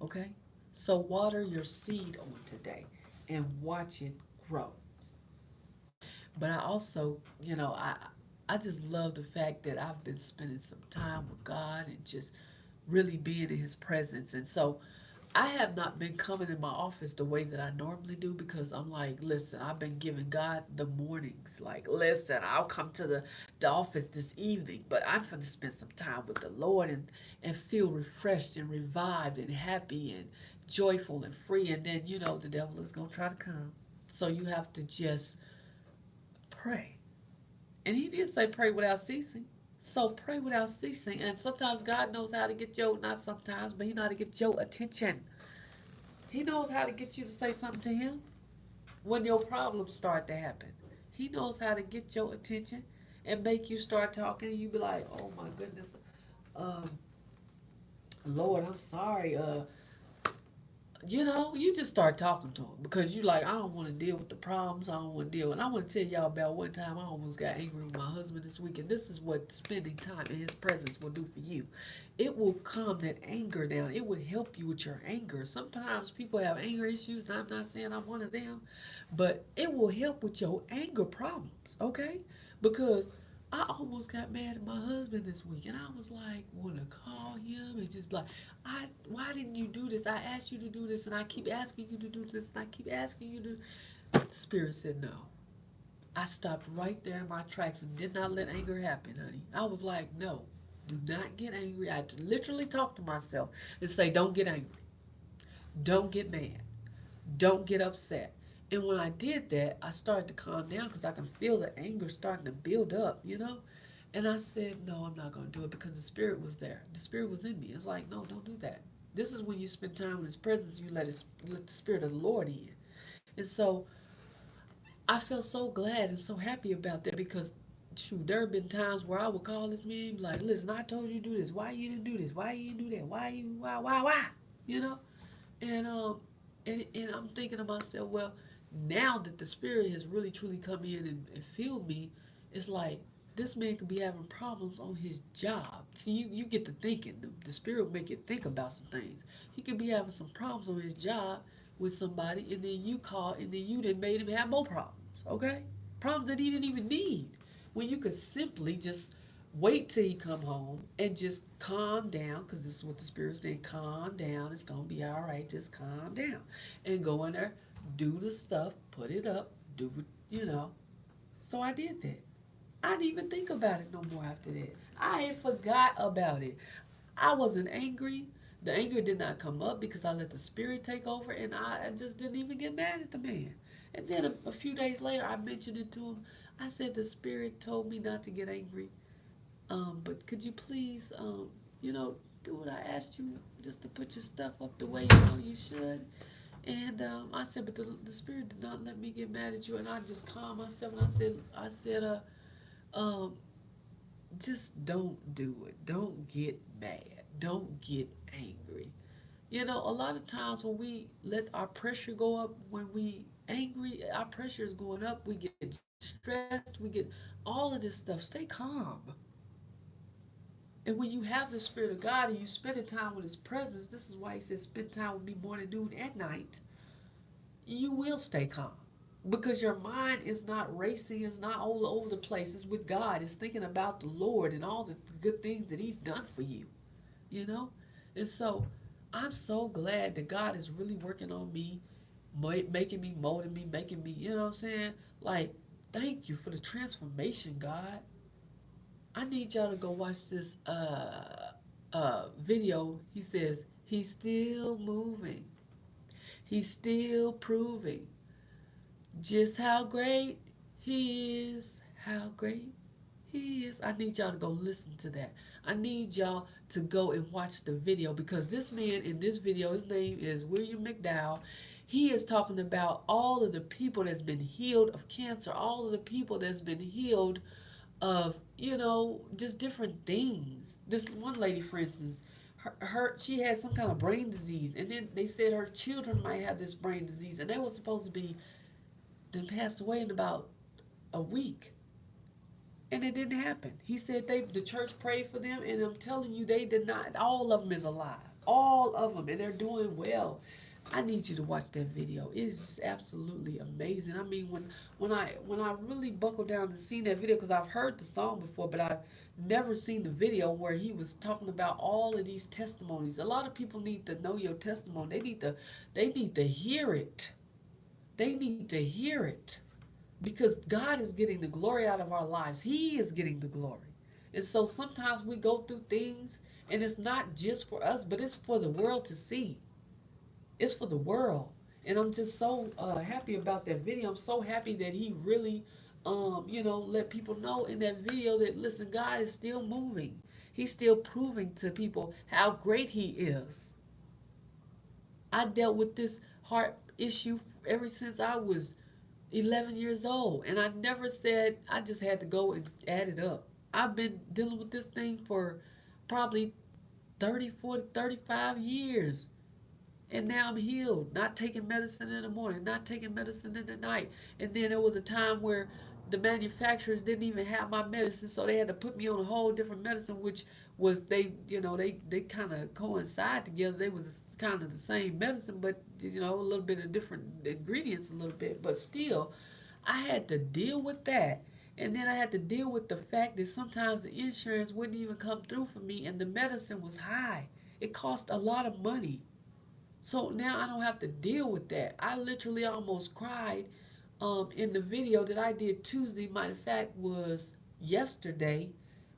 okay? So water your seed on today and watch it grow. But I also, I just love the fact that I've been spending some time with God and just really being in his presence. And so I have not been coming in my office the way that I normally do because I'm like, listen, I've been giving God the mornings. Like, listen, I'll come to the office this evening, but I'm going to spend some time with the Lord and feel refreshed and revived and happy and joyful and free. And then, the devil is going to try to come. So you have to just pray. And he did say pray without ceasing. So pray without ceasing. And sometimes God knows how to get your, not sometimes, but he knows how to get your attention. He knows how to get you to say something to him when your problems start to happen. He knows how to get your attention and make you start talking and you be like, oh my goodness, um, Lord, I'm sorry. You just start talking to him because you like, I don't want to deal with the problems. I don't want to deal. And I want to tell y'all about one time I almost got angry with my husband this week. And this is what spending time in his presence will do for you. It will calm that anger down. It will help you with your anger. Sometimes people have anger issues, and I'm not saying I'm one of them, but it will help with your anger problems, okay? Because I almost got mad at my husband this week, and I was like, want to call him and just be like, why didn't you do this? I asked you to do this, and I keep asking you to do this, and I keep asking you to. The Spirit said no. I stopped right there in my tracks and did not let anger happen, honey. I was like, no, do not get angry. I had to literally talk to myself and say, don't get angry. Don't get mad. Don't get upset. And when I did that, I started to calm down because I can feel the anger starting to build up. And I said, no, I'm not going to do it because the Spirit was there. The Spirit was in me. It's like, no, don't do that. This is when you spend time in his presence, you let the Spirit of the Lord in. And so I felt so glad and so happy about that because shoot, there have been times where I would call this man and be like, listen, I told you to do this. Why you didn't do this? Why you didn't do that? Why? You know? And and I'm thinking to myself, well, now that the spirit has really truly come in and filled me, it's like this man could be having problems on his job. See, you get to thinking. The spirit will make you think about some things. He could be having some problems on his job with somebody, and then you call, and then you then made him have more problems. Okay, problems that he didn't even need. When you could simply just wait till he come home and just calm down, because this is what the spirit's saying, calm down, it's gonna be all right, just calm down, and go in there, do the stuff, put it up, do it, so I did that. I didn't even think about it no more after that. I had forgot about it. I wasn't angry. The anger did not come up because I let the spirit take over, and I just didn't even get mad at the man. And then a few days later, I mentioned it to him. I said, the spirit told me not to get angry, but could you please, do what I asked you, just to put your stuff up the way you should. And I said, but the spirit did not let me get mad at you. And I just calmed myself, and um, just don't do it. Don't get mad. Don't get angry. A lot of times when we let our pressure go up, when we angry, our pressure is going up. We get stressed. We get all of this stuff. Stay calm. And when you have the Spirit of God and you spend time with His presence, this is why He says, spend time with me morning, noon, and night, you will stay calm. Because your mind is not racing, it's not all over the place. It's with God. It's thinking about the Lord and all the good things that He's done for you, you know? And so I'm so glad that God is really working on me, making me, molding me, making me, you know what I'm saying? Like, thank you for the transformation, God. I need y'all to go watch this video. He says he's still moving. He's still proving just how great he is. How great he is. I need y'all to go listen to that. I need y'all to go and watch the video because this man in this video, his name is William McDowell. He is talking about all of the people that's been healed of cancer, all of the people that's been healed of just different things. This one lady, for instance, she had some kind of brain disease, and then they said her children might have this brain disease, and they were supposed to be then passed away in about a week, and it didn't happen. He said the church prayed for them, and I'm telling you, they did not. All of them is alive, all of them, and they're doing well. I need you to watch that video. It is absolutely amazing. I mean, when I really buckled down and seen that video, because I've heard the song before, but I've never seen the video where he was talking about all of these testimonies. A lot of people need to know your testimony. They need to hear it. They need to hear it because God is getting the glory out of our lives. He is getting the glory. And so sometimes we go through things and it's not just for us, but it's for the world to see. It's for the world. And I'm just so happy about that video. I'm so happy that he really, let people know in that video that, listen, God is still moving. He's still proving to people how great he is. I dealt with this heart issue ever since I was 11 years old. And I never said I just had to go and add it up. I've been dealing with this thing for probably 30, 40, 35 years. And now I'm healed, not taking medicine in the morning, not taking medicine in the night. And then there was a time where the manufacturers didn't even have my medicine, so they had to put me on a whole different medicine, which was they kind of coincide together. They was kind of the same medicine, but a little bit of different ingredients, a little bit, but still, I had to deal with that. And then I had to deal with the fact that sometimes the insurance wouldn't even come through for me, and the medicine was high. It cost a lot of money. So now I don't have to deal with that. I literally almost cried in the video that I did Tuesday. Matter of fact, was yesterday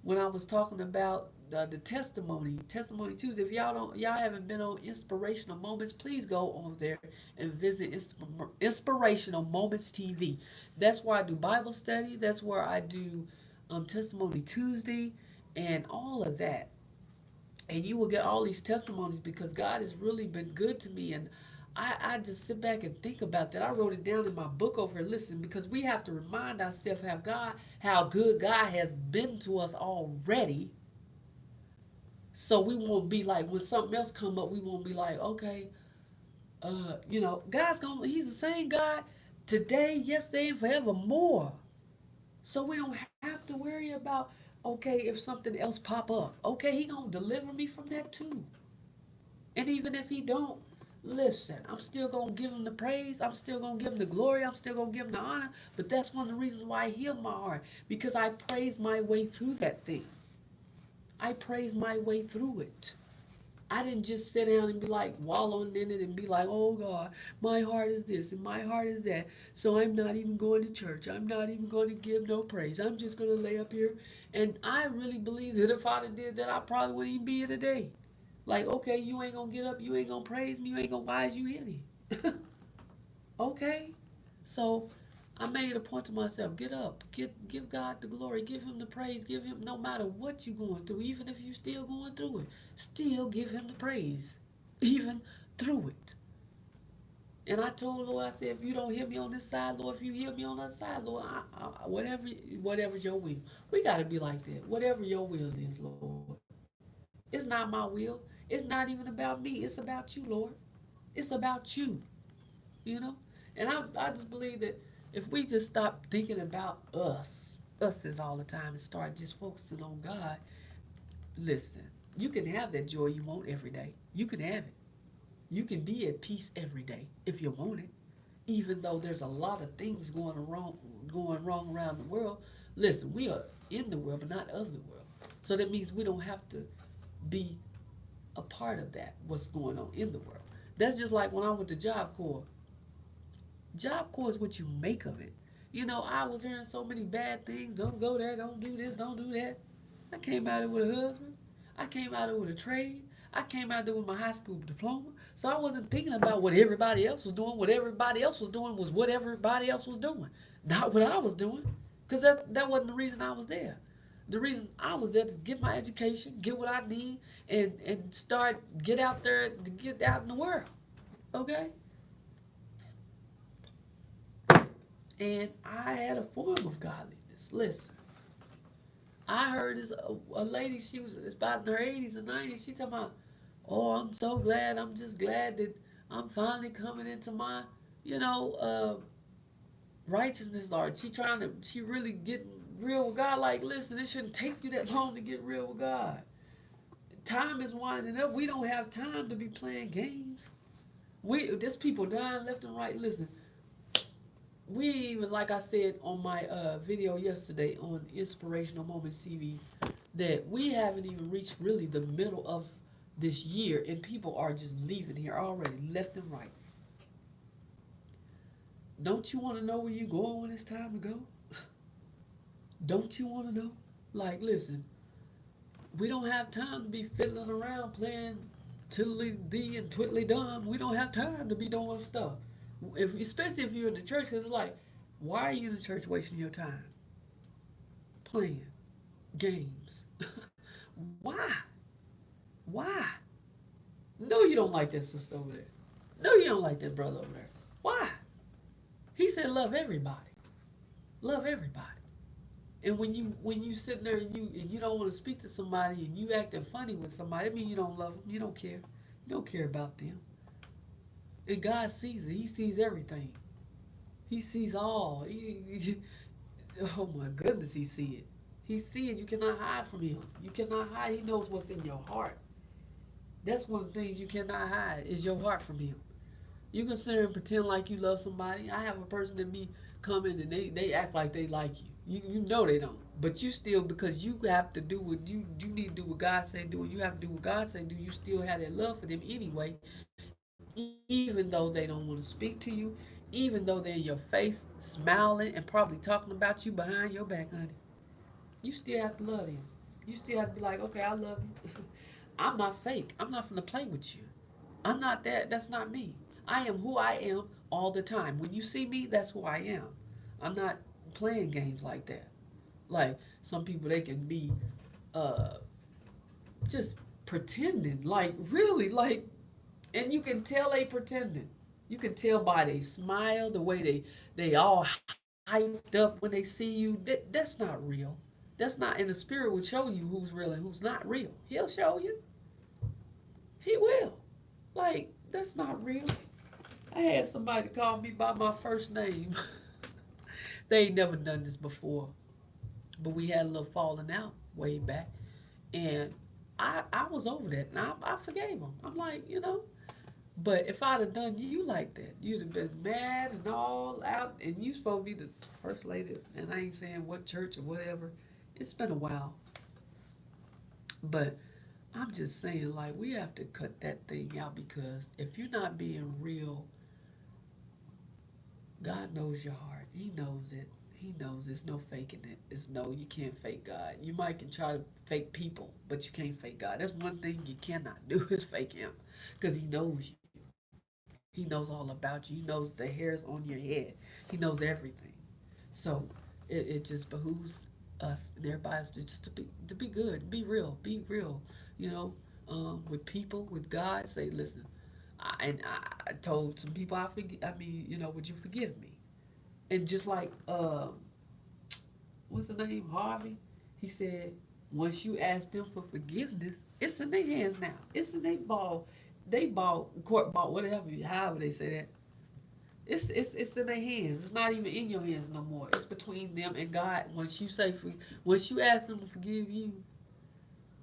when I was talking about the testimony Tuesday. If y'all haven't been on Inspirational Moments, please go on there and visit Inspirational Moments TV. That's where I do Bible study. That's where I do Testimony Tuesday and all of that, and you will get all these testimonies because God has really been good to me. And I just sit back and think about that. I wrote it down in my book over here. Listen, because we have to remind ourselves how good God has been to us already. So we won't be like when something else come up, we won't be like, okay, He's the same God today, yesterday, and forevermore. So we don't have to worry about, okay, if something else pop up. Okay, he gonna deliver me from that too. And even if he don't, listen, I'm still gonna give him the praise. I'm still gonna give him the glory. I'm still gonna give him the honor. But that's one of the reasons why I heal my heart. Because I praise my way through that thing. I praise my way through it. I didn't just sit down and be like wallowing in it and be like, oh God, my heart is this and my heart is that. So I'm not even going to church. I'm not even going to give no praise. I'm just going to lay up here. And I really believe that if I'd have did that, I probably wouldn't even be here today. Like, okay, you ain't going to get up. You ain't going to praise me. You ain't going to, why is you here? Okay. So I made a point to myself, get up, give God the glory, give him the praise, give him no matter what you're going through, even if you're still going through it, still give him the praise, even through it. And I told Lord, I said, if you don't hear me on this side, Lord, if you hear me on the other side, Lord, whatever's your will. We got to be like that. Whatever your will is, Lord. It's not my will. It's not even about me. It's about you, Lord. It's about you. You know? And I just believe that if we just stop thinking about us is all the time, and start just focusing on God, listen, you can have that joy you want every day. You can have it. You can be at peace every day if you want it. Even though there's a lot of things going wrong around the world. Listen, we are in the world, but not of the world. So that means we don't have to be a part of that, what's going on in the world. That's just like when I went to Job Corps. Job Corps is what you make of it. You know, I was hearing so many bad things. Don't go there. Don't do this. Don't do that. I came out there with a husband. I came out there with a trade. I came out there with my high school diploma. So I wasn't thinking about what everybody else was doing. What everybody else was doing was what everybody else was doing, not what I was doing. Because that wasn't the reason I was there. The reason I was there to get my education, get what I need, and get out there to get out in the world. Okay? And I had a form of godliness. Listen, I heard this a lady. She was about in her 80s and 90s. She talking about, oh, I'm so glad. I'm just glad that I'm finally coming into my, you know, righteousness, Lord. She really getting real with God. Like, listen, it shouldn't take you that long to get real with God. Time is winding up. We don't have time to be playing games. There's people dying left and right. Listen, we even, like I said on my video yesterday on Inspirational Moments TV, that we haven't even reached really the middle of this year, and people are just leaving here already, left and right. Don't you want to know where you're going when it's time to go? Don't you want to know? Like, listen, we don't have time to be fiddling around playing tiddly dee and twiddly dum. We don't have time to be doing stuff. Especially if you're in the church, because it's like, why are you in the church wasting your time playing games? Why? Why? No, you don't like that sister over there. No, you don't like that brother over there. Why? He said, love everybody. Love everybody. And when you sitting there and you don't want to speak to somebody and you acting funny with somebody, I mean you don't love them. You don't care. You don't care about them. And God sees it. He sees everything. He sees all. Oh my goodness, he sees it. He sees it. You cannot hide from him. You cannot hide. He knows what's in your heart. That's one of the things you cannot hide is your heart from him. You can sit there and pretend like you love somebody. I have a person that be coming and they act like they like you. You know they don't. But you still, because you have to do what you need to do what God say do, and you have to do what God say do, you still have that love for them anyway, even though they don't want to speak to you, even though they're in your face smiling and probably talking about you behind your back, honey. You still have to love them. You still have to be like, okay, I love you. I'm not fake. I'm not gonna play with you. I'm not that. That's not me. I am who I am all the time. When you see me, that's who I am. I'm not playing games like that. Like some people, they can be uh, just pretending, like really, like, and you can tell they pretending. You can tell by they smile, the way they all hyped up when they see you. That's not real. That's not, and the spirit will show you who's real and who's not real. He'll show you. He will. Like, that's not real. I had somebody call me by my first name. They ain't never done this before. But we had a little falling out way back. And I was over that. And I forgave him. I'm like, but if I'd have done you like that, you'd have been mad and all out. And you supposed to be the first lady. And I ain't saying what church or whatever. It's been a while. But I'm just saying, like, we have to cut that thing out because if you're not being real, God knows your heart. He knows it. He knows there's no faking it. It's no, you can't fake God. You might can try to fake people, but you can't fake God. That's one thing you cannot do is fake him because he knows you. He knows all about you. He knows the hairs on your head. He knows everything. So it just behooves us and everybody else to be good, be real, you know, with people, with God. Say, listen, I told some people I forgive. I mean, would you forgive me? And just like what's the name, Harvey? He said once you ask them for forgiveness, it's in their hands now. It's in their ball. They ball, court ball, whatever, however they say that. It's in their hands. It's not even in your hands no more. It's between them and God. Once you ask them to forgive you,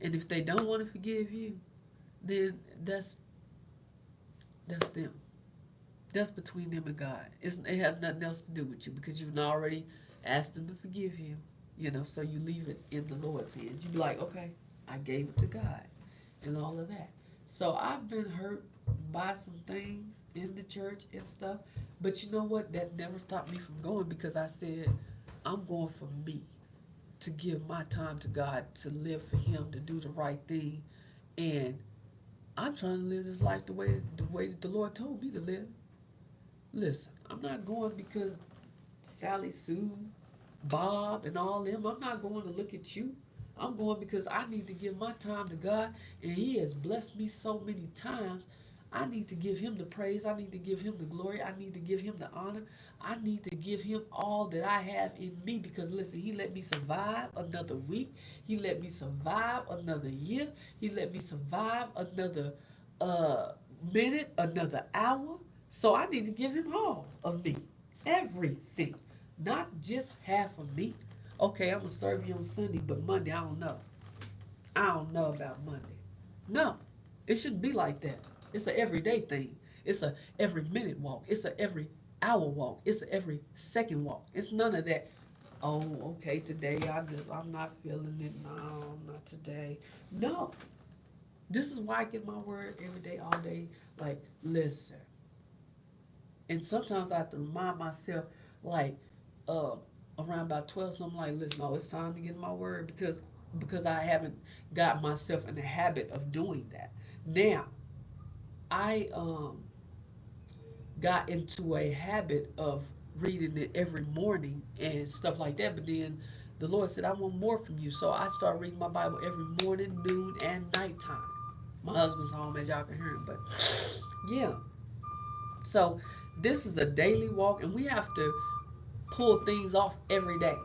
and if they don't want to forgive you, then that's them. That's between them and God. It has nothing else to do with you because you've already asked them to forgive you. So you leave it in the Lord's hands. You be like, okay, I gave it to God, and all of that. So I've been hurt by some things in the church and stuff, but you know what? That never stopped me from going because I said, I'm going for me, to give my time to God, to live for Him, to do the right thing, and I'm trying to live this life the way that the Lord told me to live. Listen, I'm not going because Sally Sue, Bob, and all them. I'm not going to look at you. I'm going because I need to give my time to God, and He has blessed me so many times. I need to give Him the praise. I need to give Him the glory. I need to give Him the honor. I need to give Him all that I have in me because, listen, He let me survive another week. He let me survive another year. He let me survive another uh, minute, another hour. So I need to give Him all of me, everything, not just half of me. Okay, I'm gonna serve you on Sunday, but Monday I don't know. I don't know about Monday. No, it shouldn't be like that. It's a everyday thing. It's a every minute walk. It's a every hour walk. It's a every second walk. It's none of that. Oh, okay, today I'm not feeling it. No, not today. No. This is why I get my word every day, all day. Like, listen. And sometimes I have to remind myself, like, uh, around about 12, something like, listen, no, it's time to get my word because I haven't got myself in the habit of doing that. Now, I got into a habit of reading it every morning and stuff like that, but then the Lord said, I want more from you. So I started reading my Bible every morning, noon, and nighttime. My husband's home, as y'all can hear him, but yeah. So this is a daily walk, and we have to pull things off every day.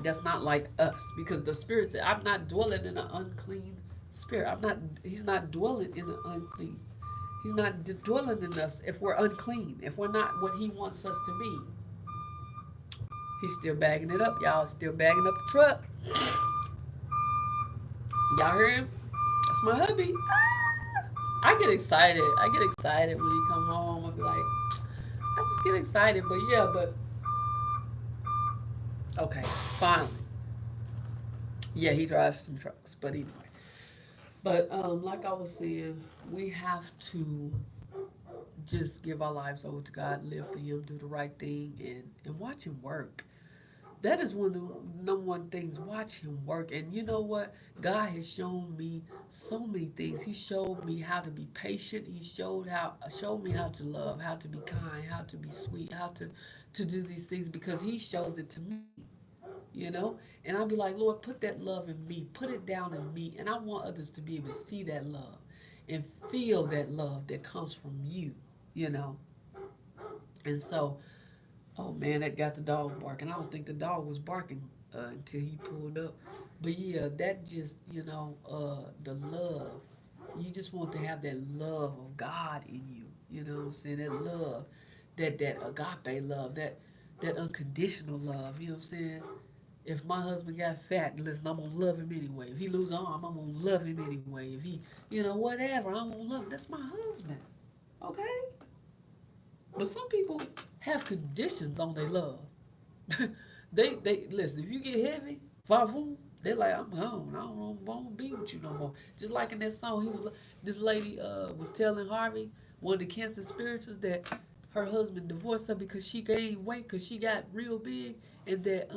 That's not like us because the Spirit said, I'm not dwelling in an unclean spirit. He's not dwelling in an unclean. He's not dwelling in us if we're unclean, if we're not what He wants us to be. He's still bagging it up, y'all. Still bagging up the truck. Y'all hear him? That's my hubby. I get excited. I get excited when he come home. I'll be like, I just get excited. But yeah, but okay, finally. Yeah, he drives some trucks, but anyway. But like I was saying, we have to just give our lives over to God, live for Him, do the right thing, and watch Him work. That is one of the number one things. Watch Him work. And you know what? God has shown me so many things. He showed me how to be patient. He showed me how to love, how to be kind, how to be sweet, how to do these things because He shows it to me. you know? And I'll be like, Lord, put that love in me, put it down in me. And I want others to be able to see that love. and feel that love that comes from you, you know. And so, oh man, that got the dog barking. I don't think the dog was barking until he pulled up. But yeah, that just, the love. You just want to have that love of God in you. You know what I'm saying? That love, that agape love, that unconditional love. You know what I'm saying? If my husband got fat, listen, I'm gonna love him anyway. If he lose an arm, I'm gonna love him anyway. If he, whatever, I'm gonna love him. That's my husband. Okay? But some people have conditions on their love. They listen. If you get heavy, vavoom, they like I'm gone. I don't want to be with you no more. Just like in that song, this lady was telling Harvey, one of the cancer spirituals, that her husband divorced her because she gained weight because she got real big, and that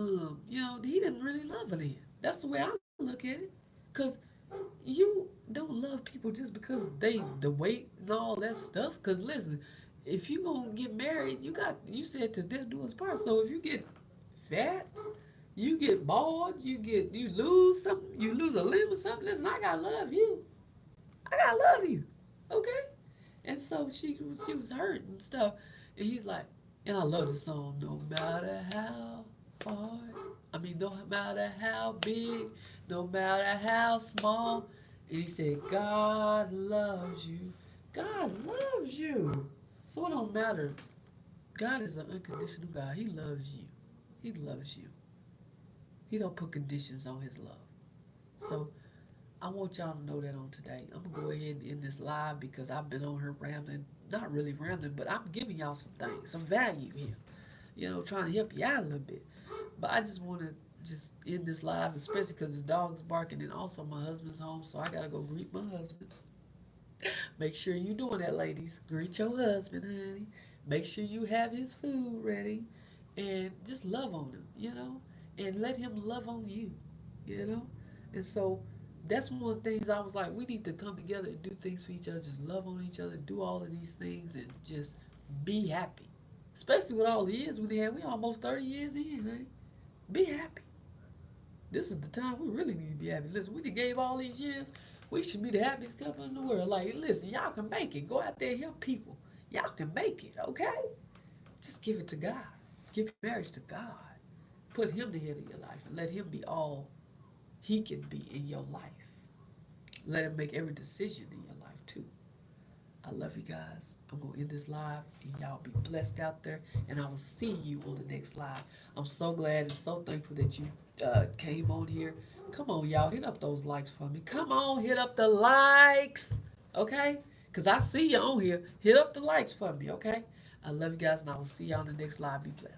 he didn't really love her then. That's the way I look at it, cause you don't love people just because the weight and all that stuff. Cause listen, if you gonna get married, you said to death do us part. So if you get fat, you get bald, you lose something, you lose a limb or something. Listen, I gotta love you. I gotta love you. Okay? And so she was hurt and stuff. And he's like, and I love the song, no matter how hard, no matter how big, no matter how small. And he said, God loves you. God loves you. So it don't matter. God is an unconditional God. He loves you. He loves you. He don't put conditions on his love. So I want y'all to know that on today. I'm gonna go ahead and end this live because I've been on here rambling. Not really rambling, but I'm giving y'all some things, some value here. Trying to help you out a little bit. But I just want to just end this live, especially because the dog's barking and also my husband's home, so I gotta go greet my husband. Make sure you doing that, ladies. Greet your husband, honey. Make sure you have his food ready, and just love on him, and let him love on you. And so that's one of the things I was like, we need to come together and do things for each other, just love on each other, do all of these things, and just be happy. Especially with all the years we had. We almost 30 years in, honey. Be happy. This is the time we really need to be happy. Listen, we done gave all these years. We should be the happiest couple in the world. Like, listen, y'all can make it. Go out there and help people. Y'all can make it, okay? Just give it to God. Give your marriage to God. Put him the head of your life and let him be all he can be in your life. Let him make every decision in your life, too. I love you guys. I'm going to end this live, and y'all be blessed out there, and I will see you on the next live. I'm so glad and so thankful that you came on here. Come on, y'all. Hit up those likes for me. Come on, hit up the likes, okay? Because I see you on here. Hit up the likes for me, okay? I love you guys, and I will see you on the next live. Be blessed.